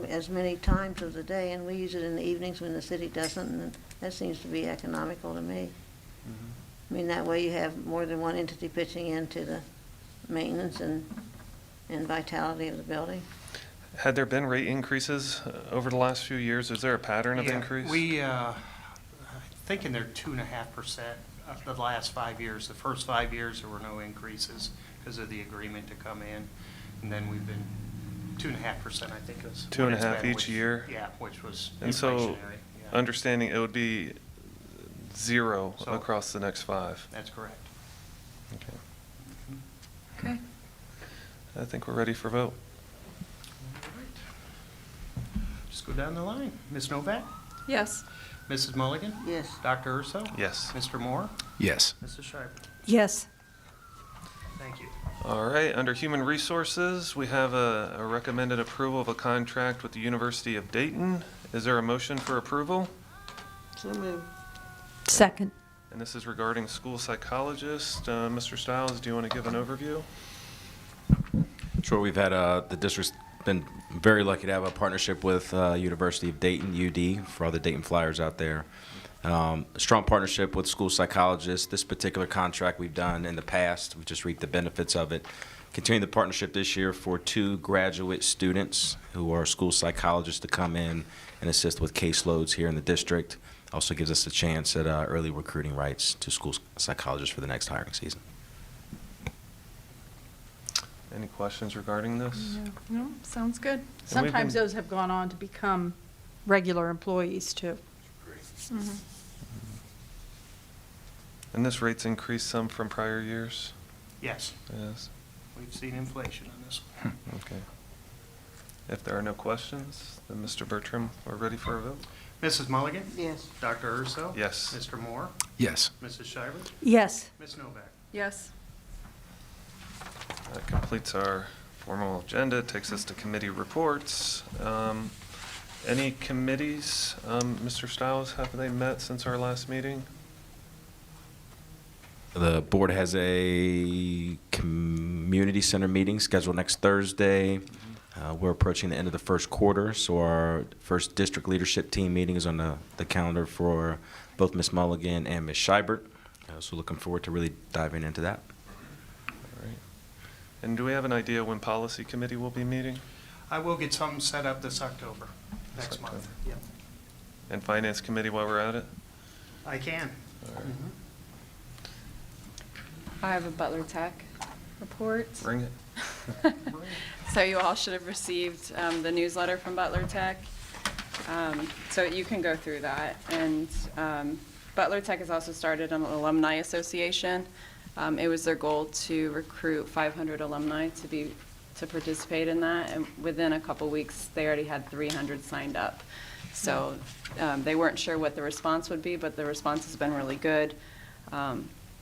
as many times of the day, and we use it in the evenings when the city doesn't, and that seems to be economical to me. I mean, that way you have more than one entity pitching into the maintenance and vitality of the building. Had there been rate increases over the last few years? Is there a pattern of Yeah, increase? I'm thinking they're 2.5% of the last 5 years. The first 5 years, there were no increases because of the agreement to come in. And then we've been 2.5%, I think is. 2.5 each year? Yeah, which was And so, inflationary. Yeah. understanding it would be 0 So- across the next 5. That's correct. Okay. Okay. I think we're ready for vote. Just go down the line. Ms. Novak? Yes. Mrs. Mulligan? Yes. Dr. Urso? Yes. Mr. Moore? Yes. Mrs. Schreiber? yes. Thank you. All right, under Human Resources, we have a recommended approval of a contract with the University of Dayton. Is there a motion for approval? So moved. Second. And this is regarding school psychologist. Mr. Stiles, do you want to give an overview? Sure, we've had, the district's been very lucky to have a partnership with University of Dayton, UD, for all the Dayton Flyers out there. A strong partnership with school psychologists. This particular contract we've done in the past, we've just reaped the benefits of it. Continuing the partnership this year for 2 graduate students who are school psychologists to come in and assist with caseloads here in the district. Also gives us a chance at early recruiting rights to school psychologists for the next hiring season. Any questions regarding this? No, sounds good. And we've Sometimes been- those have gone on to become regular employees too. And this rate's increased some from prior years? Yes, Yes. we've seen inflation on this one. Okay. If there are no questions, then Mr. Bertram, we're ready for a vote. Mrs. Mulligan? Yes. Dr. Urso? Yes. Mr. Moore? Yes. Mrs. Schreiber? Yes. Ms. Novak? Yes. That completes our formal agenda. It takes us to committee reports. Any committees, Mr. Stiles, have they met since our last meeting? The board has a community center meeting scheduled next Thursday. We're approaching the end of the first quarter, so our first district leadership team meeting is on the calendar for both Ms. Mulligan and Ms. Scheibert. So looking forward to really diving into that. All right. And do we have an idea when policy committee will be meeting? I will get something set up this October, This next month. October. Yep. And finance committee while we're at it? I can. All right. I have a Butler Tech report. Bring it. So you all should have received the newsletter from Butler Tech. So you can go through that. And Butler Tech has also started an alumni association. It was their goal to recruit 500 alumni to participate in that, and within a couple weeks, they already had 300 signed up. So they weren't sure what the response would be, but the response has been really good.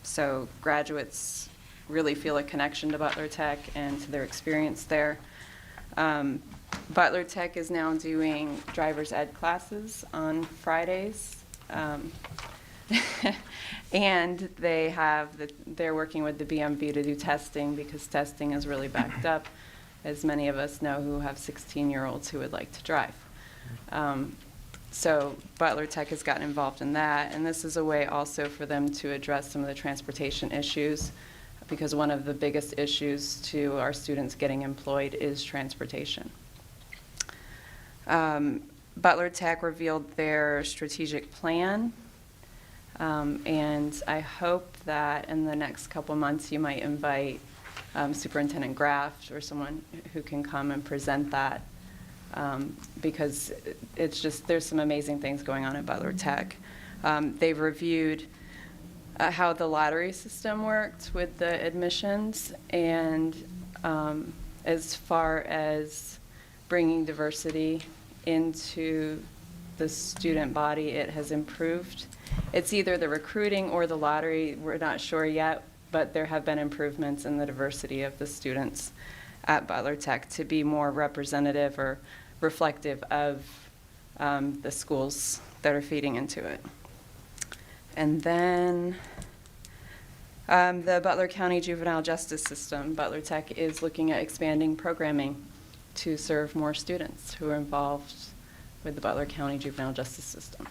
So graduates really feel a connection to Butler Tech and to their experience there. Butler Tech is now doing driver's ed classes on Fridays. And they're working with the BMV to do testing, because testing is really backed up, as many of us know who have 16-year-olds who would like to drive. So Butler Tech has gotten involved in that, and this is a way also for them to address some of the transportation issues, because one of the biggest issues to our students getting employed is transportation. Butler Tech revealed their strategic plan, and I hope that in the next couple months you might invite Superintendent Graft or someone who can come and present that, because it's just, there's some amazing things going on at Butler Tech. They've reviewed how the lottery system worked with the admissions, and as far as bringing diversity into the student body, it has improved. It's either the recruiting or the lottery, we're not sure yet, but there have been improvements in the diversity of the students at Butler Tech to be more representative or reflective of the schools that are feeding into it. And then the Butler County Juvenile Justice System, Butler Tech is looking at expanding programming to serve more students who are involved with the Butler County Juvenile Justice System.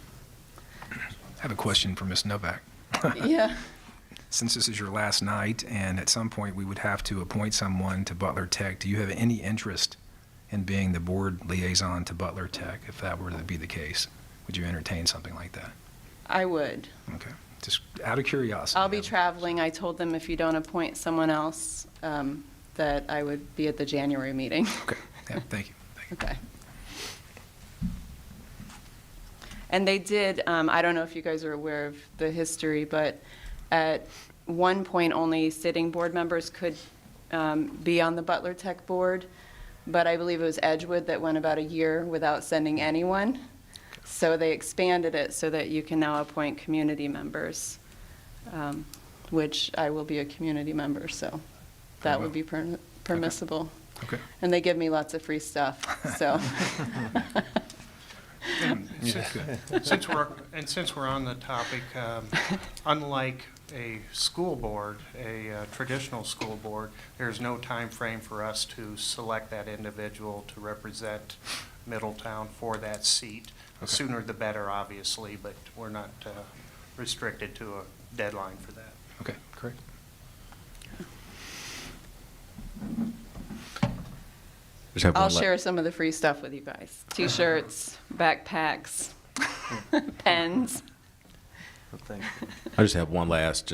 I have a question for Ms. Novak. Yeah. Since this is your last night, and at some point we would have to appoint someone to Butler Tech, do you have any interest in being the board liaison to Butler Tech, if that were to be the case? Would you entertain something like that? I would. Okay, just out of curiosity. I'll be traveling. I told them if you don't appoint someone else, that I would be at the January meeting. Okay, yeah, thank you. Okay. And they did, I don't know if you guys are aware of the history, but at one point only sitting board members could be on the Butler Tech board, but I believe it was Edgewood that went about a year without sending anyone. So they expanded it so that you can now appoint community members, which I will be a community member, so that would be permissible. Okay. And they give me lots of free stuff, so. Since we're on the topic, unlike a school board, a traditional school board, there's no time frame for us to select that individual to represent Middletown for that seat. Okay. Sooner The better, obviously, but we're not restricted to a deadline for that. Okay, great. I'll share some of the free stuff with you guys. T-shirts, backpacks, pens. Thank you. I just have one last,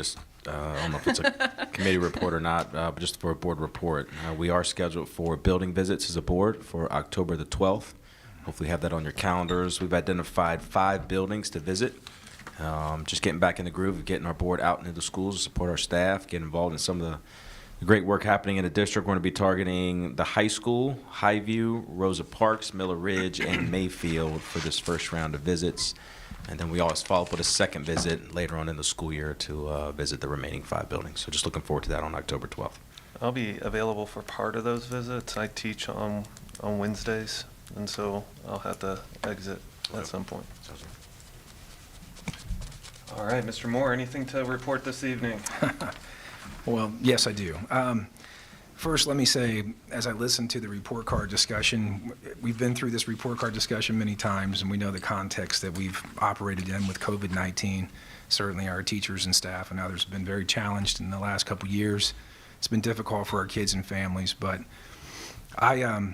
I don't know if it's a committee report or not, but just for a board report. We are scheduled for building visits as a board for October the 12th. Hopefully you have that on your calendars. We've identified 5 buildings to visit. Just getting back in the groove of getting our board out into the schools to support our staff, get involved in some of the great work happening in the district. We're going to be targeting the high school, Highview, Rosa Parks, Miller Ridge, and Mayfield for this first round of visits. And then we always follow up with a second visit later on in the school year to visit the remaining 5 buildings. So just looking forward to that on October 12th. I'll be available for part of those visits. I teach on Wednesdays, and so I'll have to exit at some point. All right, Mr. Moore, anything to report this evening? Well, yes, I do. First, let me say, as I listened to the report card discussion, we've been through this report card discussion many times, and we know the context that we've operated in with COVID-19. Certainly our teachers and staff and others have been very challenged in the last couple years. It's been difficult for our kids and families, but I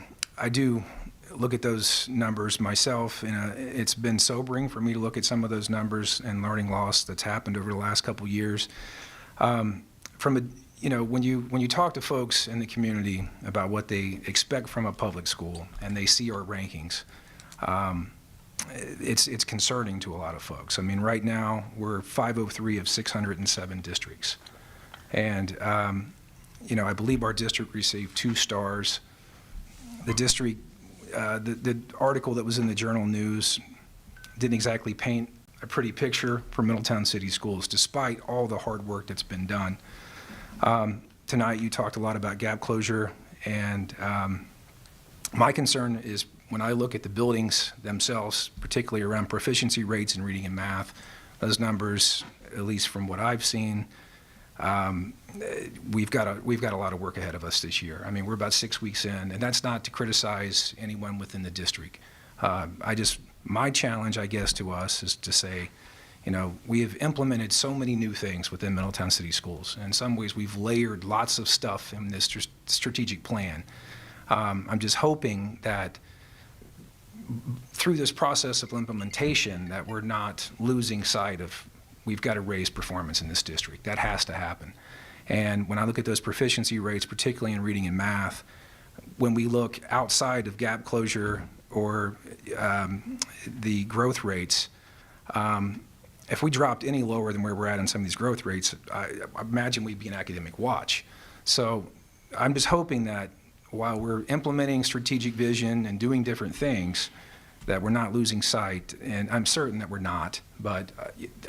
do look at those numbers myself, and it's been sobering for me to look at some of those numbers and learning loss that's happened over the last couple years. When you talk to folks in the community about what they expect from a public school and they see our rankings, it's concerning to a lot of folks. I mean, right now we're 503 of 607 districts, And, I believe our district received 2 stars. The district, the article that was in the Journal News didn't exactly paint a pretty picture for Middletown City Schools, despite all the hard work that's been done. Tonight, you talked a lot about gap closure, and my concern is when I look at the buildings themselves, particularly around proficiency rates in reading and math, those numbers, at least from what I've seen, we've got a lot of work ahead of us this year. I mean, we're about 6 weeks in, and that's not to criticize anyone within the district. My challenge, I guess, to us is to say, we have implemented so many new things within Middletown City Schools. In some ways, we've layered lots of stuff in this strategic plan. I'm just hoping that through this process of implementation that we're not losing sight of we've got to raise performance in this district. That has to happen. And when I look at those proficiency rates, particularly in reading and math, when we look outside of gap closure or the growth rates, if we dropped any lower than where we're at in some of these growth rates, I imagine we'd be an academic watch. So I'm just hoping that while we're implementing strategic vision and doing different things, that we're not losing sight, and I'm certain that we're not, but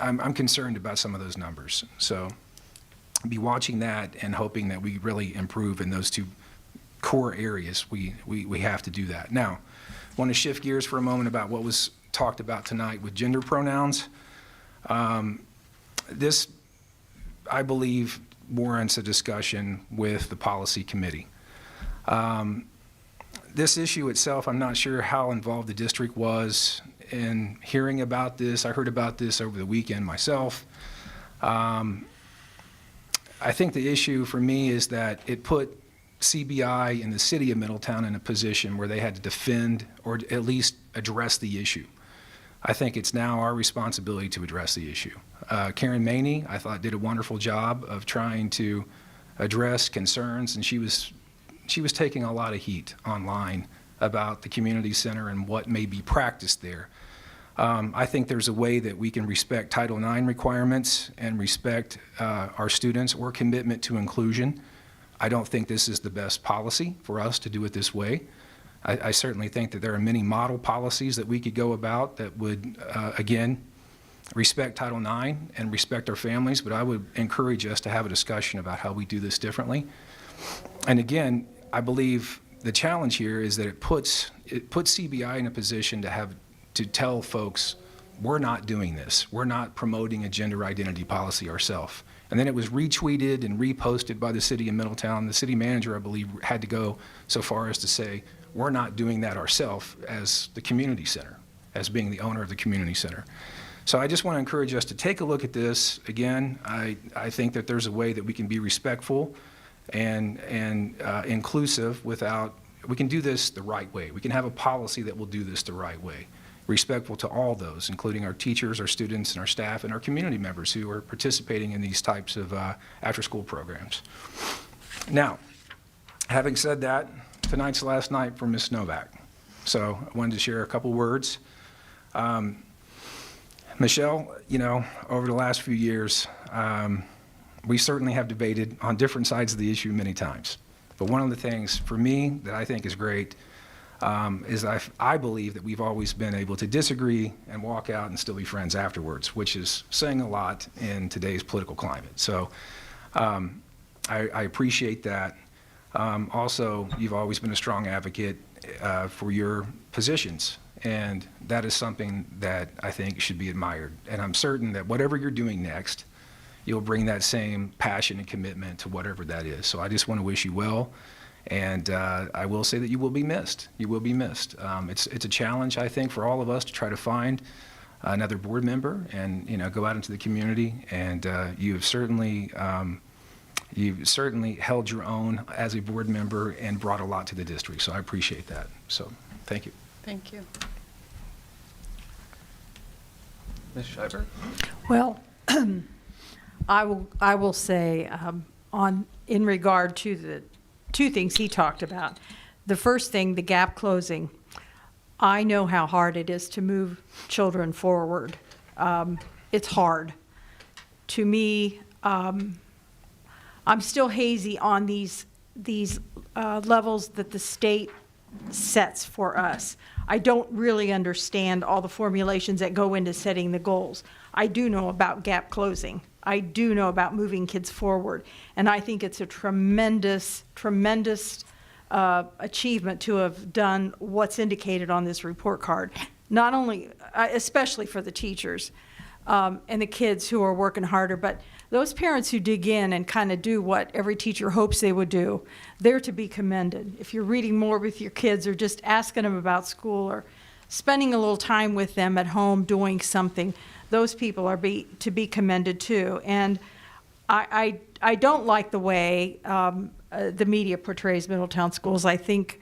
I'm concerned about some of those numbers. So be watching that and hoping that we really improve in those 2 core areas. We have to do that. Now, I want to shift gears for a moment about what was talked about tonight with gender pronouns. This, I believe, warrants a discussion with the policy committee. This issue itself, I'm not sure how involved the district was in hearing about this. I heard about this over the weekend myself. I think the issue for me is that it put CBI and the city of Middletown in a position where they had to defend or at least address the issue. I think it's now our responsibility to address the issue. Karen Maney, I thought, did a wonderful job of trying to address concerns, and she was taking a lot of heat online about the community center and what may be practiced there. I think there's a way that we can respect Title IX requirements and respect our students or commitment to inclusion. I don't think this is the best policy for us to do it this way. I certainly think that there are many model policies that we could go about that would, again, respect Title IX and respect our families, but I would encourage us to have a discussion about how we do this differently. And again, I believe the challenge here is that it puts CBI in a position to tell folks, we're not doing this. We're not promoting a gender identity policy ourselves. And then it was retweeted and reposted by the city of Middletown. The city manager, I believe, had to go so far as to say, we're not doing that ourselves as the community center, as being the owner of the community center. So I just want to encourage us to take a look at this. Again, I think that there's a way that we can be respectful and inclusive without, we can do this the right way. We can have a policy that will do this the right way, respectful to all those, including our teachers, our students, and our staff, and our community members who are participating in these types of after-school programs. Now, having said that, tonight's the last night for Ms. Novak. So I wanted to share a couple words. Michelle, over the last few years, we certainly have debated on different sides of the issue many times. But one of the things for me that I think is great is I believe that we've always been able to disagree and walk out and still be friends afterwards, which is saying a lot in today's political climate. So I appreciate that. Also, you've always been a strong advocate for your positions, and that is something that I think should be admired. And I'm certain that whatever you're doing next, you'll bring that same passion and commitment to whatever that is. So I just want to wish you well, and I will say that you will be missed. You will be missed. It's a challenge, I think, for all of us to try to find another board member and go out into the community. And you've certainly held your own as a board member and brought a lot to the district. So I appreciate that. So thank you. Thank you. Ms. Schreiber? Well, I will say in regard to the 2 things he talked about. The first thing, the gap closing. I know how hard it is to move children forward. It's hard. To me, I'm still hazy on these levels that the state sets for us. I don't really understand all the formulations that go into setting the goals. I do know about gap closing. I do know about moving kids forward. And I think it's a tremendous, tremendous achievement to have done what's indicated on this report card. Not only, especially for the teachers and the kids who are working harder, but those parents who dig in and kind of do what every teacher hopes they would do, they're to be commended. If you're reading more with your kids or just asking them about school or spending a little time with them at home doing something, those people are to be commended too. And I don't like the way the media portrays Middletown schools. I think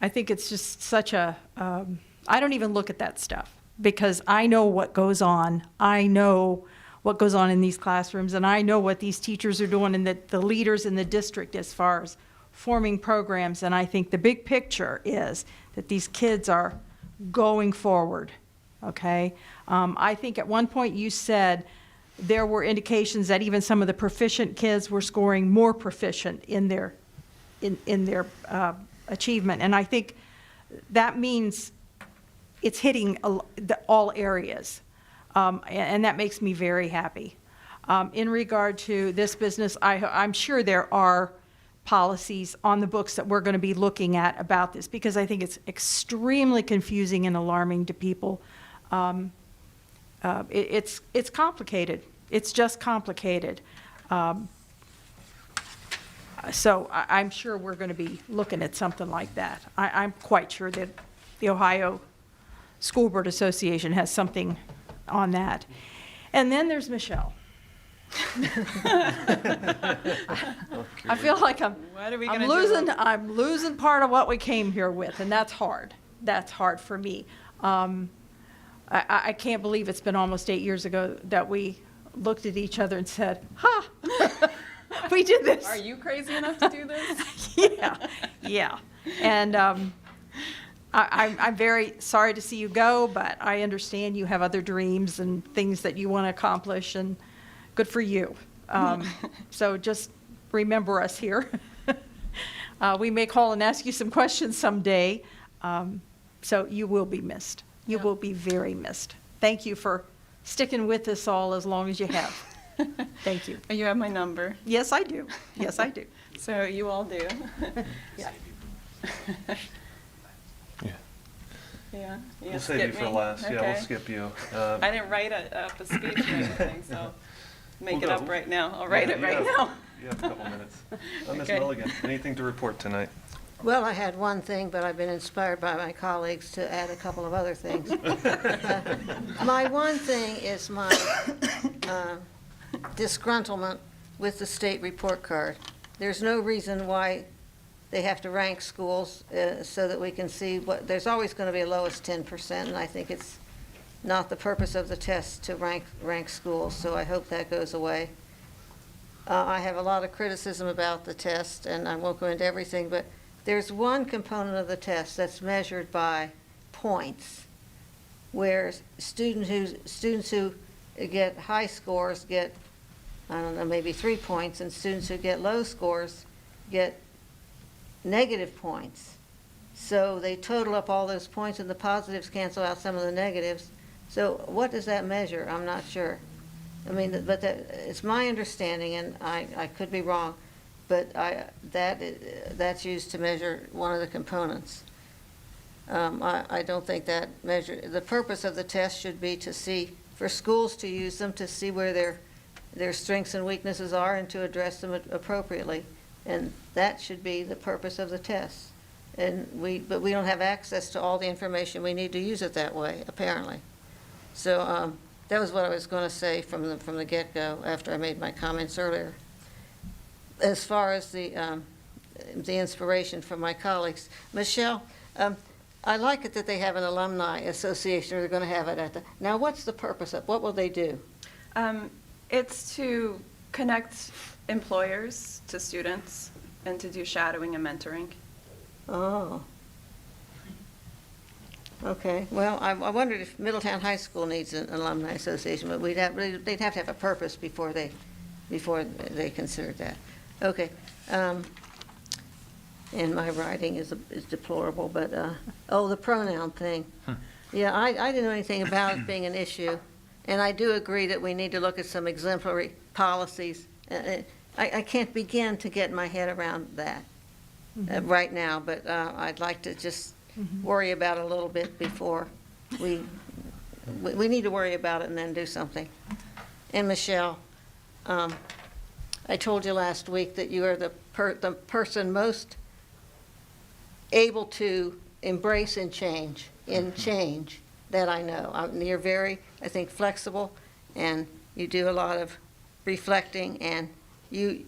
it's just such a, I don't even look at that stuff because I know what goes on. I know what goes on in these classrooms, and I know what these teachers are doing and that the leaders in the district as far as forming programs. And I think the big picture is that these kids are going forward, okay? I think at one point you said there were indications that even some of the proficient kids were scoring more proficient in their achievement. And I think that means it's hitting all areas. And that makes me very happy. In regard to this business, I'm sure there are policies on the books that we're going to be looking at about this because I think it's extremely confusing and alarming to people. It's complicated. It's just complicated. So I'm sure we're going to be looking at something like that. I'm quite sure that the Ohio School Board Association has something on that. And then there's Michelle. I feel like I'm losing part of what we came here with, and that's hard. That's hard for me. I can't believe it's been almost 8 years ago that we looked at each other and said, "Ha, we did this." Are you crazy enough to do this? Yeah. And I'm very sorry to see you go, but I understand you have other dreams and things that you want to accomplish, and good for you. So just remember us here. We may call and ask you some questions someday. So you will be missed. You will be very missed. Thank you for sticking with us all as long as you have. Thank you. You have my number. Yes, I do. Yes, I do. So you all do. Yeah. Yeah. We'll save you for last. Yeah, we'll Okay. skip you. I didn't write up a speech or anything, so make We'll it go. up right now. I'll write it right Yeah, now. You have a couple minutes. Ms. Okay. Milligan, anything to report tonight? Well, I had one thing, but I've been inspired by my colleagues to add a couple of other things. My one thing is my disgruntlement with the state report card. There's no reason why they have to rank schools so that we can see what, there's always going to be a lowest 10%, and I think it's not the purpose of the test to rank schools, so I hope that goes away. I have a lot of criticism about the test, and I won't go into everything, but there's one component of the test that's measured by points, where students who get high scores get, I don't know, maybe 3 points, and students who get low scores get negative points. So they total up all those points, and the positives cancel out some of the negatives. So what does that measure? I'm not sure. I mean, but it's my understanding, and I could be wrong, but that's used to measure one of the components. I don't think that measure, the purpose of the test should be to see, for schools to use them to see where their strengths and weaknesses are and to address them appropriately. And that should be the purpose of the test. But we don't have access to all the information we need to use it that way, apparently. So that was what I was going to say from the get-go after I made my comments earlier. As far as the inspiration from my colleagues, Michelle, I like it that they have an alumni association, or they're going to have it at the. Now, what's the purpose of? What will they do? It's to connect employers to students and to do shadowing and mentoring. Oh. Okay. Well, I wondered if Middletown High School needs an alumni association, but they'd have to have a purpose before they considered that. Okay. And my writing is deplorable, but, the pronoun thing. Yeah, I didn't know anything about it being an issue, and I do agree that we need to look at some exemplary policies. I can't begin to get my head around that right now, but I'd like to just worry about it a little bit before we need to worry about it and then do something. And Michelle, I told you last week that you are the person most able to embrace and change that I know. You're very, I think, flexible, and you do a lot of reflecting, and you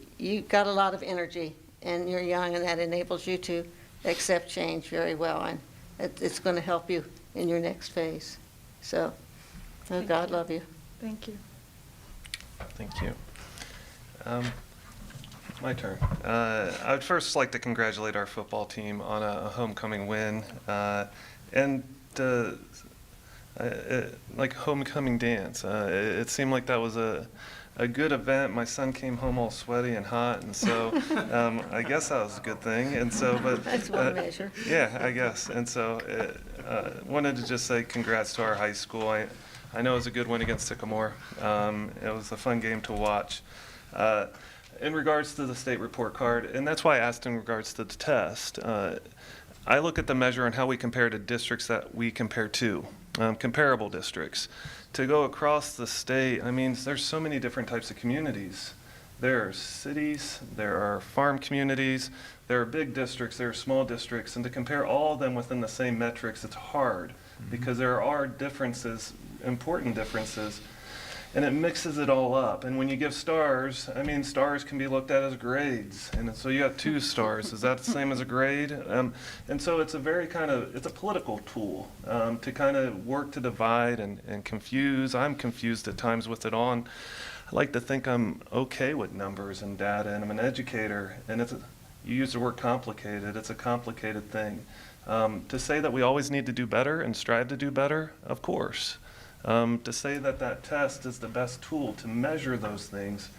got a lot of energy, and you're young, and that enables you to accept change very well, and it's going to help you in your next phase. So, God love you. Thank you. Thank you. My turn. I would first like to congratulate our football team on a homecoming win, and like homecoming dance. It seemed like that was a good event. My son came home all sweaty and hot, and so I guess that was a good thing. And so, but That's one measure. yeah, I guess. And so, wanted to just say congrats to our high school. I know it was a good win against Sycamore. It was a fun game to watch. In regards to the state report card, and that's why I asked in regards to the test, I look at the measure and how we compare to districts that we compare to, comparable districts. To go across the state, I mean, there's so many different types of communities. There are cities, there are farm communities, there are big districts, there are small districts, and to compare all of them within the same metrics, it's hard because there are differences, important differences, and it mixes it all up. And when you give stars, I mean, stars can be looked at as grades. And so you have 2 stars. Is that the same as a grade? And so it's a very it's a political tool to kind of work to divide and confuse. I'm confused at times with it on. I like to think I'm okay with numbers and data, and I'm an educator. And you use the word complicated. It's a complicated thing. To say that we always need to do better and strive to do better, of course. To say that test is the best tool to measure those things,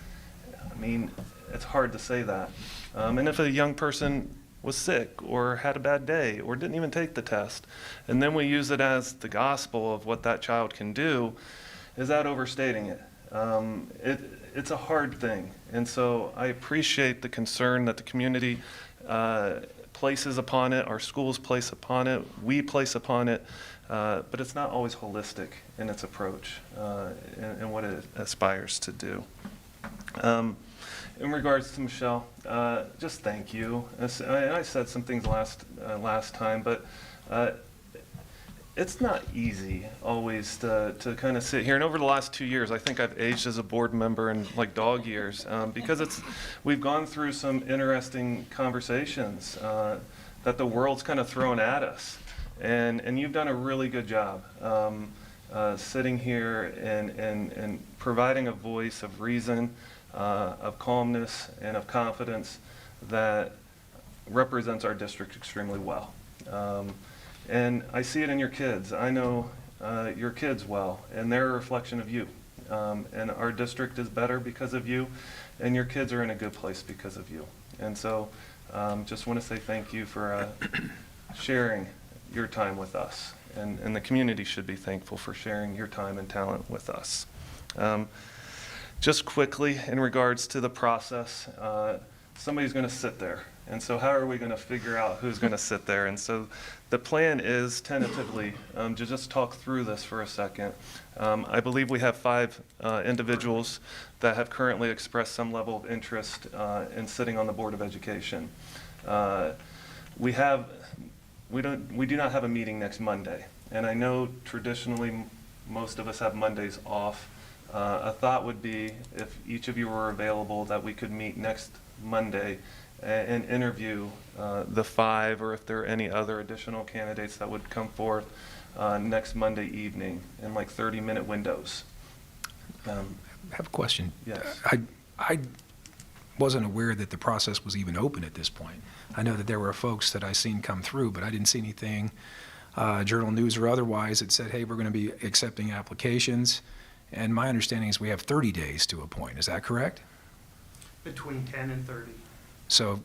I mean, it's hard to say that. And if a young person was sick or had a bad day or didn't even take the test, and then we use it as the gospel of what that child can do, is that overstating it? It's a hard thing. And so I appreciate the concern that the community places upon it, our schools place upon it, we place upon it. But it's not always holistic in its approach and what it aspires to do. In regards to Michelle, just thank you. I said some things last time, but it's not easy always to kind of sit here. And over the last 2 years, I think I've aged as a board member in like dog years because we've gone through some interesting conversations that the world's kind of thrown at us. And you've done a really good job sitting here and providing a voice of reason, of calmness, and of confidence that represents our district extremely well. And I see it in your kids. I know your kids well, and they're a reflection of you. And our district is better because of you, and your kids are in a good place because of you. And so just want to say thank you for sharing your time with us, and the community should be thankful for sharing your time and talent with us. Just quickly, in regards to the process, somebody's going to sit there, and so how are we going to figure out who's going to sit there? And so the plan is tentatively to just talk through this for a second. I believe we have 5 individuals that have currently expressed some level of interest in sitting on the Board of Education. We do not have a meeting next Monday, and I know traditionally most of us have Mondays off. A thought would be if each of you were available that we could meet next Monday and interview the 5, or if there are any other additional candidates that would come forth next Monday evening in like 30-minute windows. I have a question. Yes. I wasn't aware that the process was even open at this point. I know that there were folks that I seen come through, but I didn't see anything, Journal News or otherwise, that said, hey, we're going to be accepting applications. And my understanding is we have 30 days to appoint. Is that correct? Between 10 and 30. So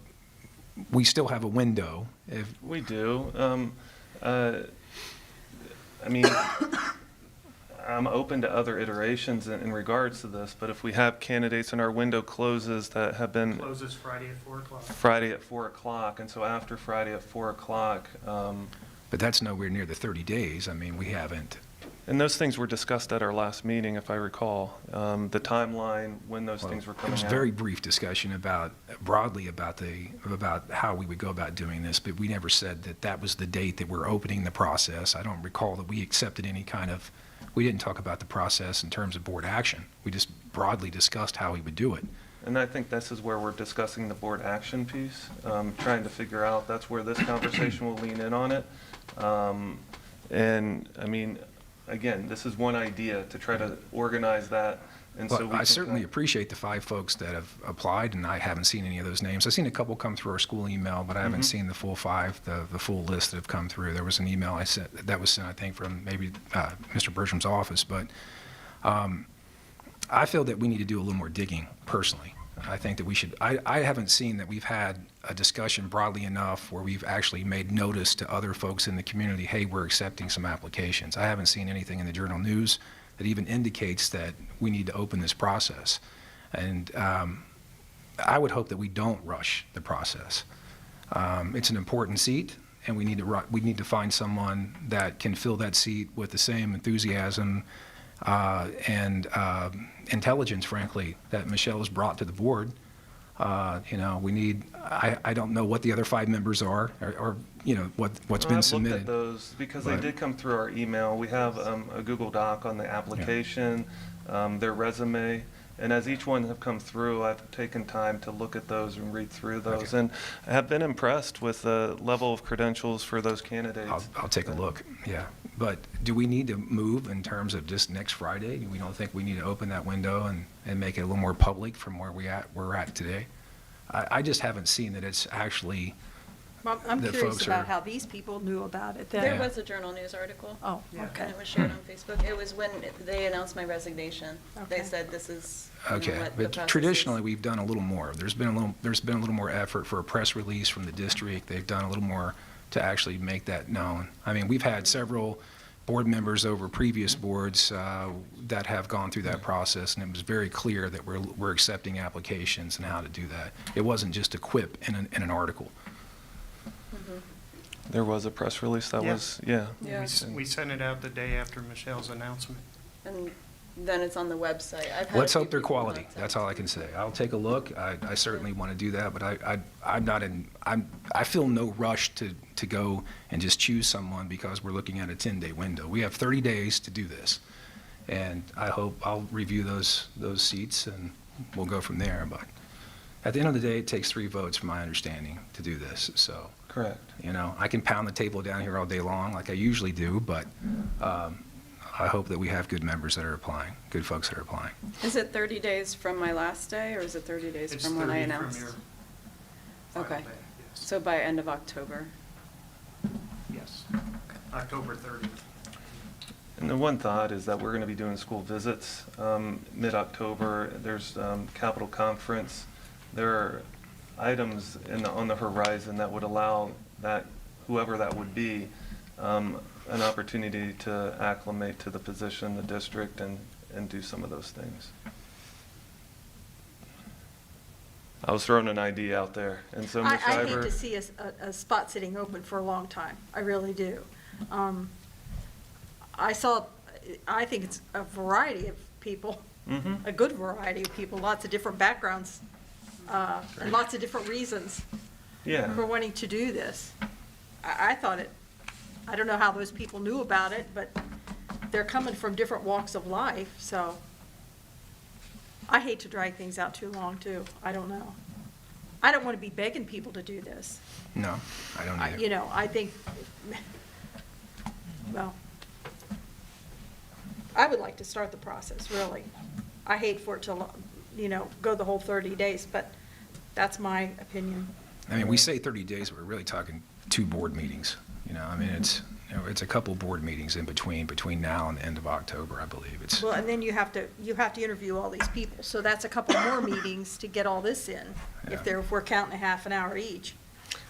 we still have a window. If, We do. I mean, I'm open to other iterations in regards to this, but if we have candidates and our window closes that have been Closes Friday at 4 o'clock. Friday at 4 o'clock, and so after Friday at 4 o'clock, but that's nowhere near the 30 days. I mean, we haven't. and those things were discussed at our last meeting, if I recall, the timeline, when those things were There coming was out. very brief discussion broadly about how we would go about doing this, but we never said that that was the date that we're opening the process. I don't recall that we accepted any kind of, we didn't talk about the process in terms of board action. We just broadly discussed how we would do it. And I think this is where we're discussing the board action piece, trying to figure out, that's where this conversation will lean in on it. And, I mean, again, this is one idea to try to organize that, and so we Well, I can certainly kind of- appreciate the 5 folks that have applied, and I haven't seen any of those names. I've seen a couple come through our school email, but I haven't seen the full 5, the full list that have come through. There was an email I sent, that was sent, I think, from maybe Mr. Bertram's office, but I feel that we need to do a little more digging, personally. I think that we should, I haven't seen that we've had a discussion broadly enough where we've actually made notice to other folks in the community, hey, we're accepting some applications. I haven't seen anything in the Journal News that even indicates that we need to open this process. And I would hope that we don't rush the process. It's an important seat, and we need to find someone that can fill that seat with the same enthusiasm and intelligence, frankly, that Michelle has brought to the board. You know, we need, I don't know what the other 5 members are, or you know, what's Well, been I've submitted. looked at those, because they But- did come through our email. We have a Google Doc on the application, their resume, and as each one have come through, I've taken time to look at those and read through those, Okay. and I have been impressed with the level of credentials for those candidates. I'll take a look, yeah. But do we need to move in terms of just next Friday? We don't think we need to open that window and make it a little more public from where we're at today? I just haven't seen that it's actually, Well, I'm The curious folks about are- how these people knew about it There then. was a Journal News article. Oh, Yeah. okay. And it was shared on Facebook. It was when they announced my resignation. They Okay. said this is, you know, okay. what the But process is. traditionally, we've done a little more. There's been a little more effort for a press release from the district. They've done a little more to actually make that known. I mean, we've had several board members over previous boards that have gone through that process, and it was very clear that we're accepting applications and how to do that. It wasn't just a quip in an article. There was a press release that Yeah. was, yeah. Yeah. We sent it out the day after Michelle's announcement. And then it's on the website. I've had a Let's few hope they're people quality. not That's send all I can say. I'll take a look. I certainly want to do that, but I feel no rush to go and just choose someone because we're looking at a 10-day window. We have 30 days to do this. And I hope I'll review those seats and we'll go from there. But at the end of the day, it takes 3 votes, from my understanding, to do this. So, Correct. you know, I can pound the table down here all day long like I usually do, but I hope that we have good members that are applying, good folks that are applying. Is it 30 days from my last day, or is it 30 days It's from when I 30 from announced? your final Okay. day, yes. So by end of October? Yes, October 30th. And the one thought is that we're going to be doing school visits mid-October. There's Capitol Conference. There are items on the horizon that would allow that, whoever that would be, an opportunity to acclimate to the position, the district, and do some of those things. I was throwing an idea out there, and so Ms. I hate Shiver. to see a spot sitting open for a long time. I really do. I think it's a variety of people, Mhm. a good variety of people, lots of different backgrounds, and lots of different reasons Yeah. for wanting to do this. I thought it, I don't know how those people knew about it, but they're coming from different walks of life, so I hate to drag things out too long, too. I don't know. I don't want to be begging people to do this. No, I don't either. You know, I think, well, I would like to start the process, really. I hate for it to, you know, go the whole 30 days, but that's my opinion. I mean, we say 30 days, but we're really talking 2 board meetings. You know, I mean, it's a couple board meetings in between now and the end of October, I believe. It's, Well, and then you have to interview all these people, so that's a couple more meetings to get all this in, if we're counting a half an hour each.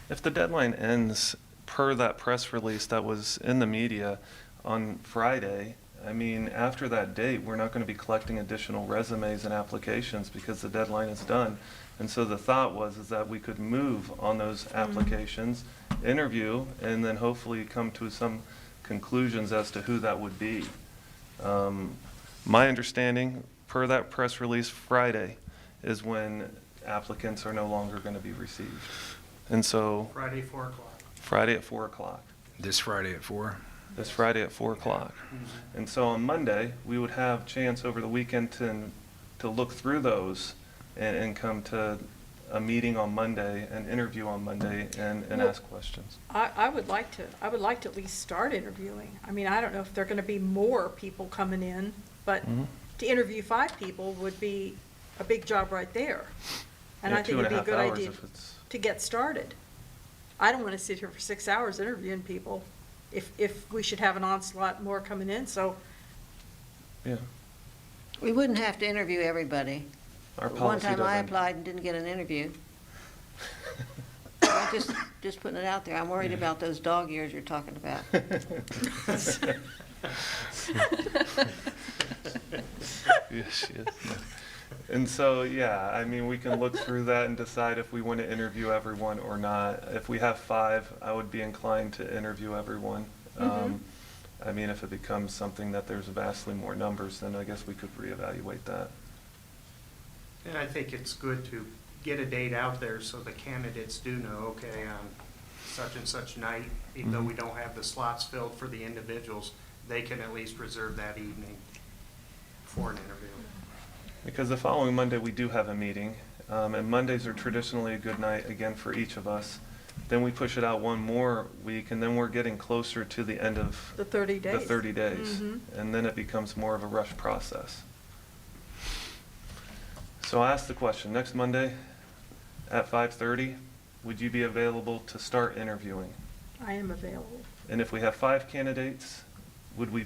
If the deadline ends per that press release that was in the media on Friday, I mean, after that date, we're not going to be collecting additional resumes and applications because the deadline is done. And so the thought is that we could move on those applications, interview, and then hopefully come to some conclusions as to who that would be. My understanding, per that press release Friday, is when applicants are no longer going to be received. And so Friday, 4 o'clock. Friday at 4 o'clock. this Friday at 4. This Friday at 4 o'clock. And so on Monday, we would have chance over the weekend to look through those and come to a meeting on Monday, an interview on Monday, and Well, ask questions. I would like to at least start interviewing. I mean, I don't know if there are going to be more people coming in, but to interview 5 people would be a big job right there. And Yeah, I think it'd be a 2.5 good hours idea if it's- to get started. I don't want to sit here for 6 hours interviewing people if we should have an onslaught more coming in, so. Yeah, We wouldn't have to interview everybody. our One policy time I doesn't. applied and didn't get an interview. Just putting it out there. I'm worried about those dog ears you're talking about. Yes, she is. And so, yeah, I mean, we can look through that and decide if we want to interview everyone or not. If we have 5, I would be inclined to interview everyone. I mean, if it becomes something that there's vastly more numbers, then I guess we could reevaluate that. And I think it's good to get a date out there so the candidates do know, okay, on such and such night, even though we don't have the slots filled for the individuals, they can at least reserve that evening for an interview. Because the following Monday, we do have a meeting, and Mondays are traditionally a good night, again, for each of us. Then we push it out one more week, and then we're getting closer to the end of The 30 days. the 30 days. Mhm. And then it becomes more of a rush process. So I asked the question, next Monday at 5:30, would you be available to start interviewing? I am available. And if we have 5 candidates, would we,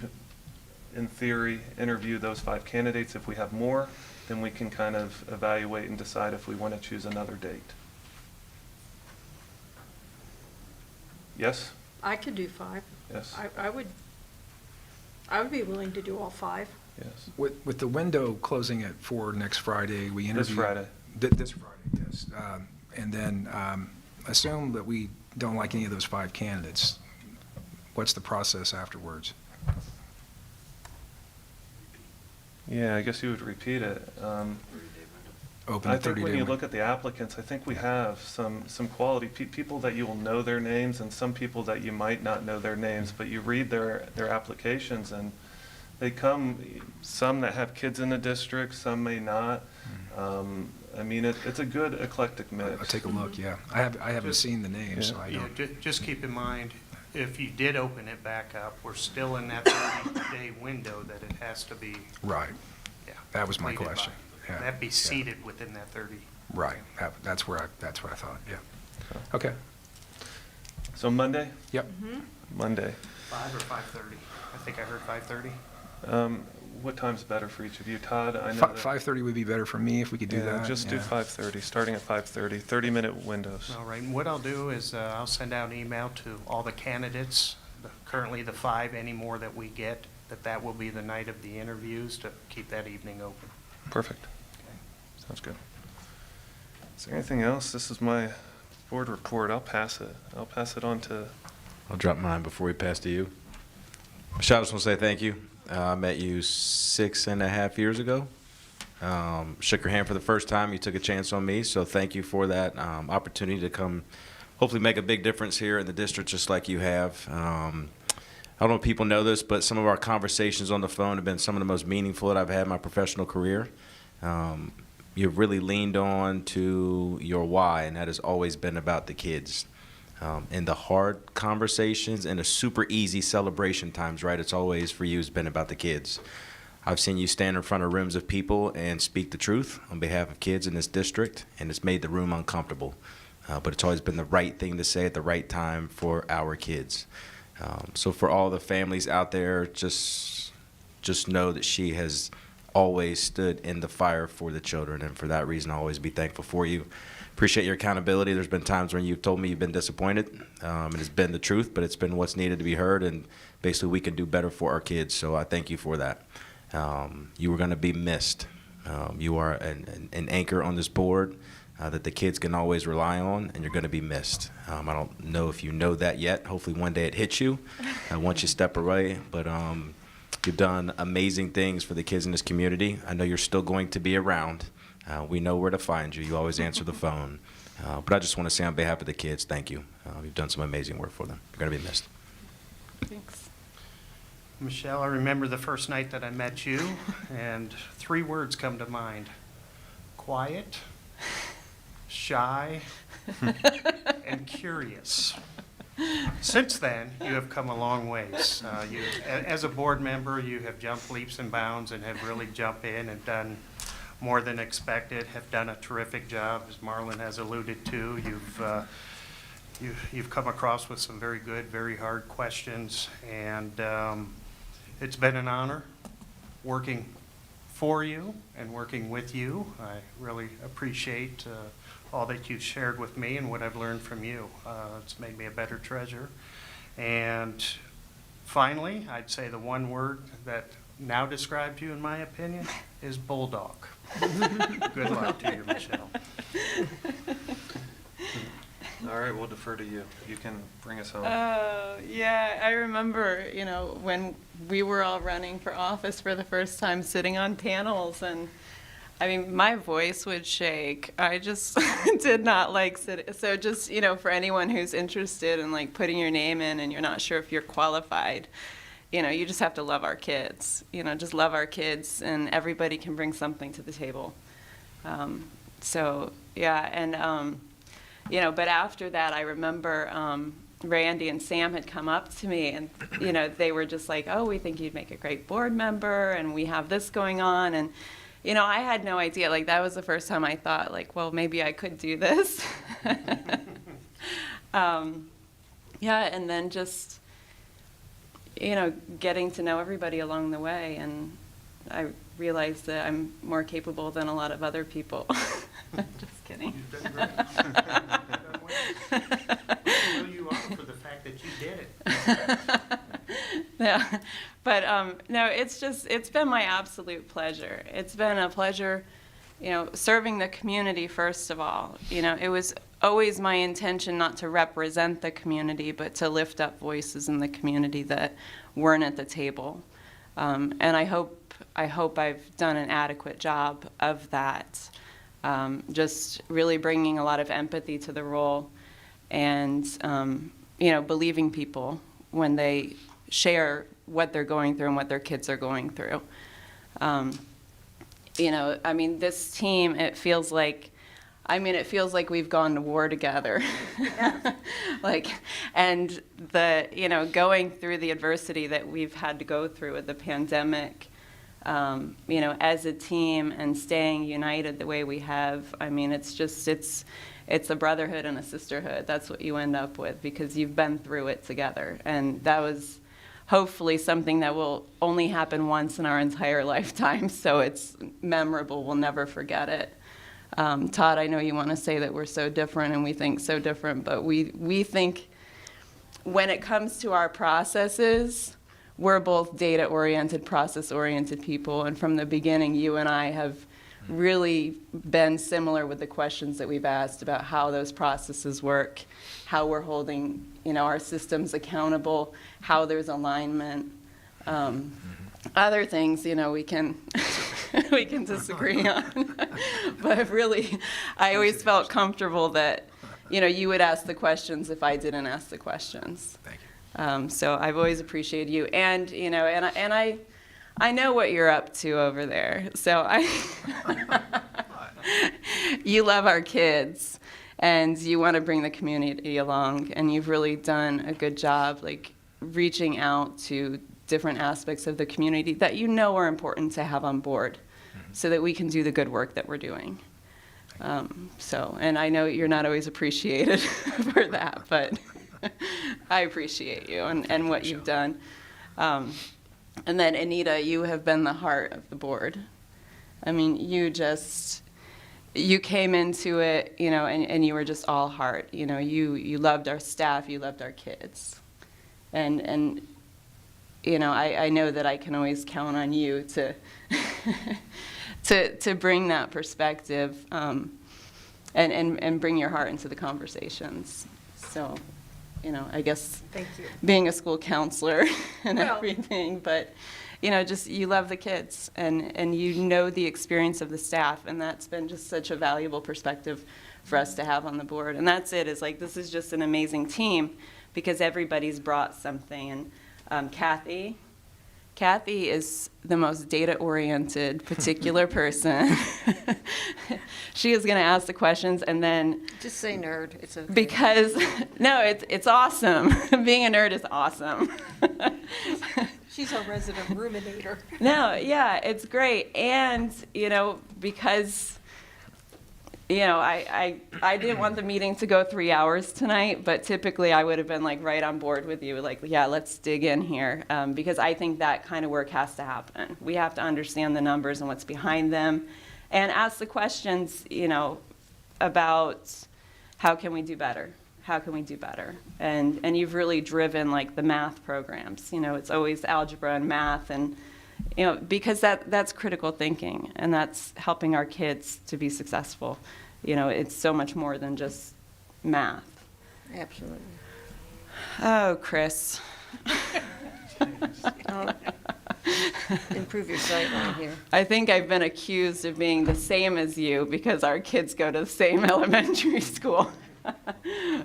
in theory, interview those 5 candidates? If we have more, then we can kind of evaluate and decide if we want to choose another date. Yes? I could do 5. Yes? I would be willing to do all 5. Yes. With the window closing at 4 next Friday, we interview. This Friday. This Friday, yes. And then assume that we don't like any of those 5 candidates. What's the process afterwards? Yeah, I guess you would repeat it. Open I a 30-day think when you window. look at the applicants, I think we have some quality people that you will know their names and some people that you might not know their names, but you read their applications and they come, some that have kids in the district, some may not. I mean, it's a good eclectic mix. I'll take a look, yeah. I haven't Just- seen the names, so I Yeah, don't. just keep in mind, if you did open it back up, we're still in that 30-day window that it has to be, Right, yeah. that was my completed by. question. Yeah, That'd be yeah. seated within that 30. Right, that's what I thought, yeah. Okay, So Monday? yep. Monday. 5 or 5:30? I think I heard 5:30. What time's better for each of you? Todd, I know that. 5:30 would be better for me if we could do Yeah, that. just do yeah. 5:30, starting at 5:30, 30-minute windows. All right, and what I'll do is I'll send out an email to all the candidates, currently the 5, any more that we get, that will be the night of the interviews to keep that evening open. Perfect. Sounds good. Is there anything else? This is my board report. I'll pass it. I'll pass it on to, I'll drop mine before we pass to you. Michelle, I just want to say thank you. I met you 6.5 years ago. Shook your hand for the first time. You took a chance on me, so thank you for that opportunity to come hopefully make a big difference here in the district just like you have. I don't know if people know this, but some of our conversations on the phone have been some of the most meaningful that I've had in my professional career. You've really leaned on to your why, and that has always been about the kids. In the hard conversations and the super easy celebration times, right? It's always for you has been about the kids. I've seen you stand in front of rooms of people and speak the truth on behalf of kids in this district, and it's made the room uncomfortable. But it's always been the right thing to say at the right time for our kids. So for all the families out there, just know that she has always stood in the fire for the children, and for that reason, I'll always be thankful for you. Appreciate your accountability. There's been times when you've told me you've been disappointed, and it's been the truth, but it's been what's needed to be heard, and basically we can do better for our kids, so I thank you for that. You are going to be missed. You are an anchor on this board that the kids can always rely on, and you're going to be missed. I don't know if you know that yet. Hopefully one day it hits you once you step away, but you've done amazing things for the kids in this community. I know you're still going to be around. We know where to find you. You always answer the phone. But I just want to say on behalf of the kids, thank you. You've done some amazing work for them. You're going to be missed. Thanks. Michelle, I remember the first night that I met you, and 3 words come to mind: quiet, shy, and curious. Since then, you have come a long ways. As a board member, you have jumped leaps and bounds and have really jumped in and done more than expected, have done a terrific job, as Marlon has alluded to. You've come across with some very good, very hard questions, and it's been an honor working for you and working with you. I really appreciate all that you've shared with me and what I've learned from you. It's made me a better treasurer. And finally, I'd say the one word that now describes you, in my opinion, is bulldog. Good luck to you, Michelle. All right, we'll defer to you. You can bring us home. Yeah, I remember, when we were all running for office for the first time, sitting on panels, and I mean, my voice would shake. I just did not like sitting. So just, for anyone who's interested in like putting your name in and you're not sure if you're qualified, you just have to love our kids. Just love our kids, and everybody can bring something to the table. So yeah, and but after that, I remember Randy and Sam had come up to me, and they were just like, "Oh, we think you'd make a great board member, and we have this going on." And I had no idea. Like, that was the first time I thought, like, well, maybe I could do this. Yeah, and then just getting to know everybody along the way, and I realized that I'm more capable than a lot of other people. Just kidding. You've done great. You've done well. You are for the fact that you did it. Yeah, but no, it's been my absolute pleasure. It's been a pleasure, serving the community first of all. It was always my intention not to represent the community, but to lift up voices in the community that weren't at the table. And I hope I've done an adequate job of that. Just really bringing a lot of empathy to the role, and believing people when they share what they're going through and what their kids are going through. This team, it feels like we've gone to war together. Yeah. And going through the adversity that we've had to go through with the pandemic, as a team and staying united the way we have, it's a brotherhood and a sisterhood. That's what you end up with, because you've been through it together. And that was hopefully something that will only happen once in our entire lifetime. So it's memorable. We'll never forget it. Todd, I know you want to say that we're so different and we think so different, but we think when it comes to our processes, we're both data-oriented, process-oriented people, and from the beginning, you and I have really been similar with the questions that we've asked about how those processes work, how we're holding, our systems accountable, how there's alignment. Other things, we can we can disagree on, but really, I always felt comfortable that, you would ask the questions if I didn't ask the questions. Thank you. So I've always appreciated you, and I know what you're up to over there. So you love our kids, and you want to bring the community along, and you've really done a good job, like reaching out to different aspects of the community that are important to have on board, so that we can do the good work that we're doing. And I know you're not always appreciated for that, but I appreciate you and what you've done. And then Anita, you have been the heart of the board. I mean, you came into it, and you were just all heart. You loved our staff, you loved our kids. And I know that I can always count on you to to bring that perspective and bring your heart into the conversations. So, I guess Thank you. being a school counselor and Well. everything, but just you love the kids and you know the experience of the staff, and that's been just such a valuable perspective for us to have on the board. And that's it, is like, this is just an amazing team because everybody's brought something. And Kathy is the most data-oriented, particular person. She is going to ask the questions, and then Just say nerd, it's okay. because no, it's awesome. Being a nerd is awesome. She's our resident ruminator. No, yeah, it's great. And, because, I didn't want the meeting to go 3 hours tonight, but typically I would have been like right on board with you, like, yeah, let's dig in here. Because I think that kind of work has to happen. We have to understand the numbers and what's behind them and ask the questions, about how can we do better? How can we do better? And you've really driven like the math programs. It's always algebra and math, and because that's critical thinking, and that's helping our kids to be successful. It's so much more than just math. Absolutely. Oh, Chris. Oh, improve your sight line here. I think I've been accused of being the same as you because our kids go to the same elementary school.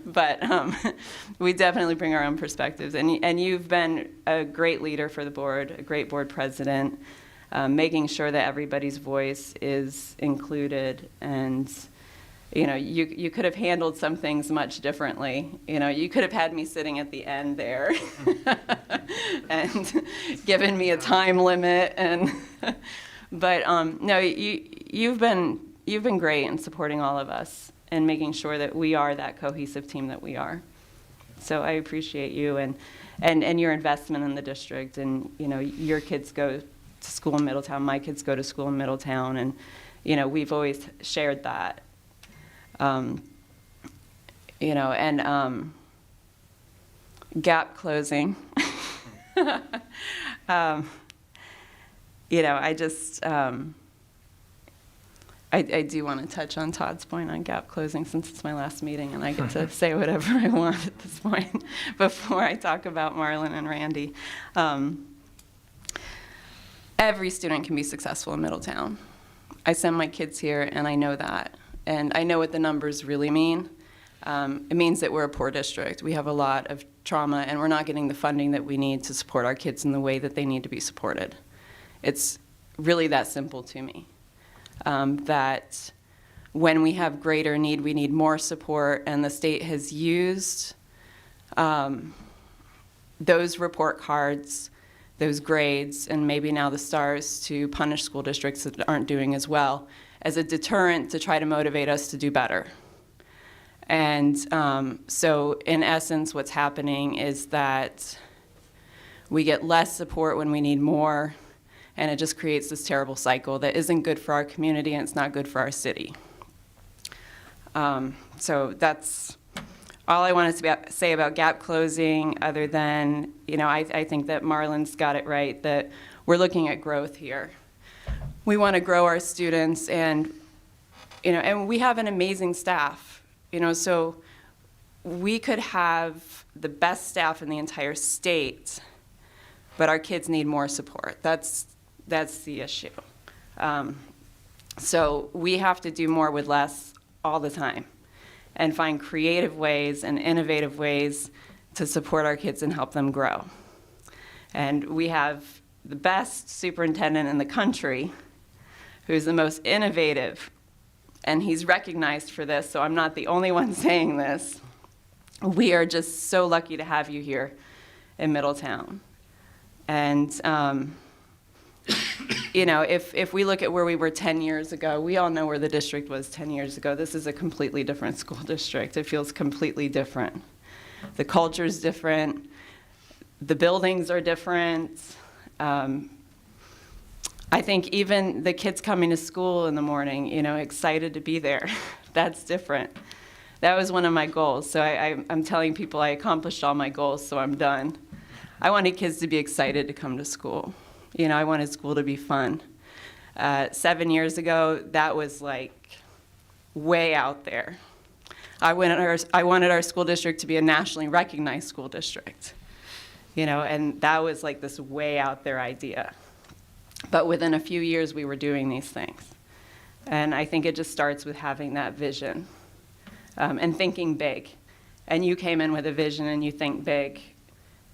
But we definitely bring our own perspectives. And you've been a great leader for the board, a great board president, making sure that everybody's voice is included. And, you could have handled some things much differently. You could have had me sitting at the end there and given me a time limit. But no, you've been great in supporting all of us and making sure that we are that cohesive team that we are. So I appreciate you and your investment in the district. And, your kids go to school in Middletown, my kids go to school in Middletown, and, we've always shared that. Gap closing. I just... I do want to touch on Todd's point on gap closing since it's my last meeting and I get to say whatever I want at this point before I talk about Marlon and Randy. Every student can be successful in Middletown. I send my kids here and I know that. And I know what the numbers really mean. It means that we're a poor district. We have a lot of trauma and we're not getting the funding that we need to support our kids in the way that they need to be supported. It's really that simple to me. That when we have greater need, we need more support, and the state has used those report cards, those grades, and maybe now the stars to punish school districts that aren't doing as well as a deterrent to try to motivate us to do better. And so in essence, what's happening is that we get less support when we need more, and it just creates this terrible cycle that isn't good for our community and it's not good for our city. So that's all I wanted to say about gap closing, other than, I think that Marlon's got it right, that we're looking at growth here. We want to grow our students, and, and we have an amazing staff, so we could have the best staff in the entire state, but our kids need more support. That's the issue. So we have to do more with less all the time and find creative ways and innovative ways to support our kids and help them grow. And we have the best superintendent in the country who's the most innovative, and he's recognized for this, so I'm not the only one saying this. We are just so lucky to have you here in Middletown. And if we look at where we were 10 years ago, we all know where the district was 10 years ago. This is a completely different school district. It feels completely different. The culture's different. The buildings are different. I think even the kids coming to school in the morning, excited to be there, that's different. That was one of my goals. So I'm telling people I accomplished all my goals, so I'm done. I wanted kids to be excited to come to school. I wanted school to be fun. 7 years ago, that was like way out there. I wanted our school district to be a nationally recognized school district, and that was like this way out there idea. But within a few years, we were doing these things. And I think it just starts with having that vision and thinking big. And you came in with a vision and you think big.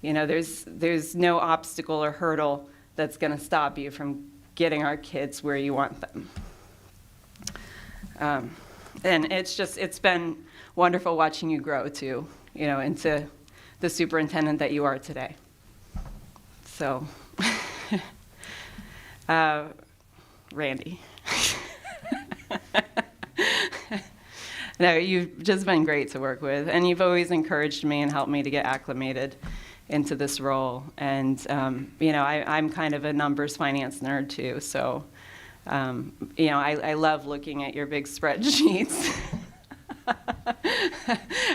There's no obstacle or hurdle that's going to stop you from getting our kids where you want them. And it's been wonderful watching you grow too, into the superintendent that you are today. So, Randy. No, you've just been great to work with, and you've always encouraged me and helped me to get acclimated into this role. And, I'm kind of a numbers finance nerd too, so, I love looking at your big spreadsheets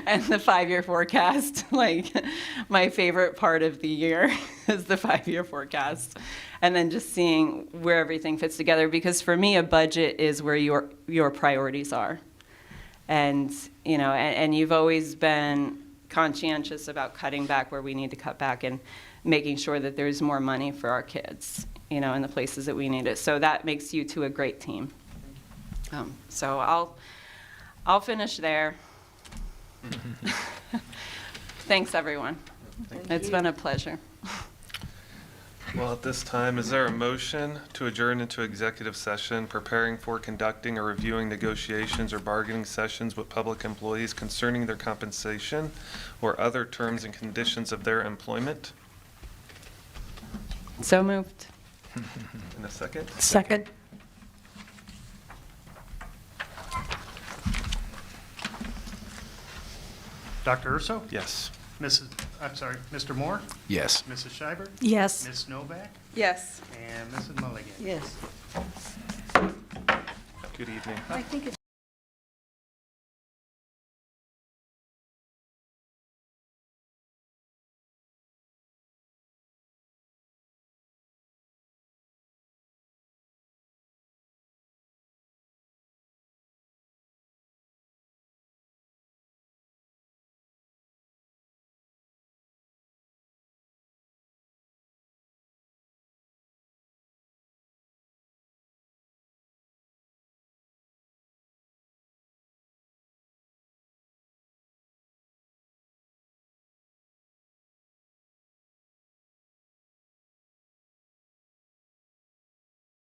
and the 5-year forecast. Like, my favorite part of the year is the 5-year forecast. And then just seeing where everything fits together, because for me, a budget is where your priorities are. And, and you've always been conscientious about cutting back where we need to cut back and making sure that there's more money for our kids, in the places that we need it. So that makes you two a great team. So I'll finish there. Thanks, everyone. It's been a pleasure. Well, at this time, is there a motion to adjourn into executive session, preparing for conducting or reviewing negotiations or bargaining sessions with public employees concerning their compensation or other terms and conditions of their employment? So moved. In a second? Second. Dr. Urso? Yes. Mr. Moore? Yes. Mrs. Schreiber? Yes. Ms. Novak? Yes. And Mrs. Mulligan? Yes. Good evening. I think it's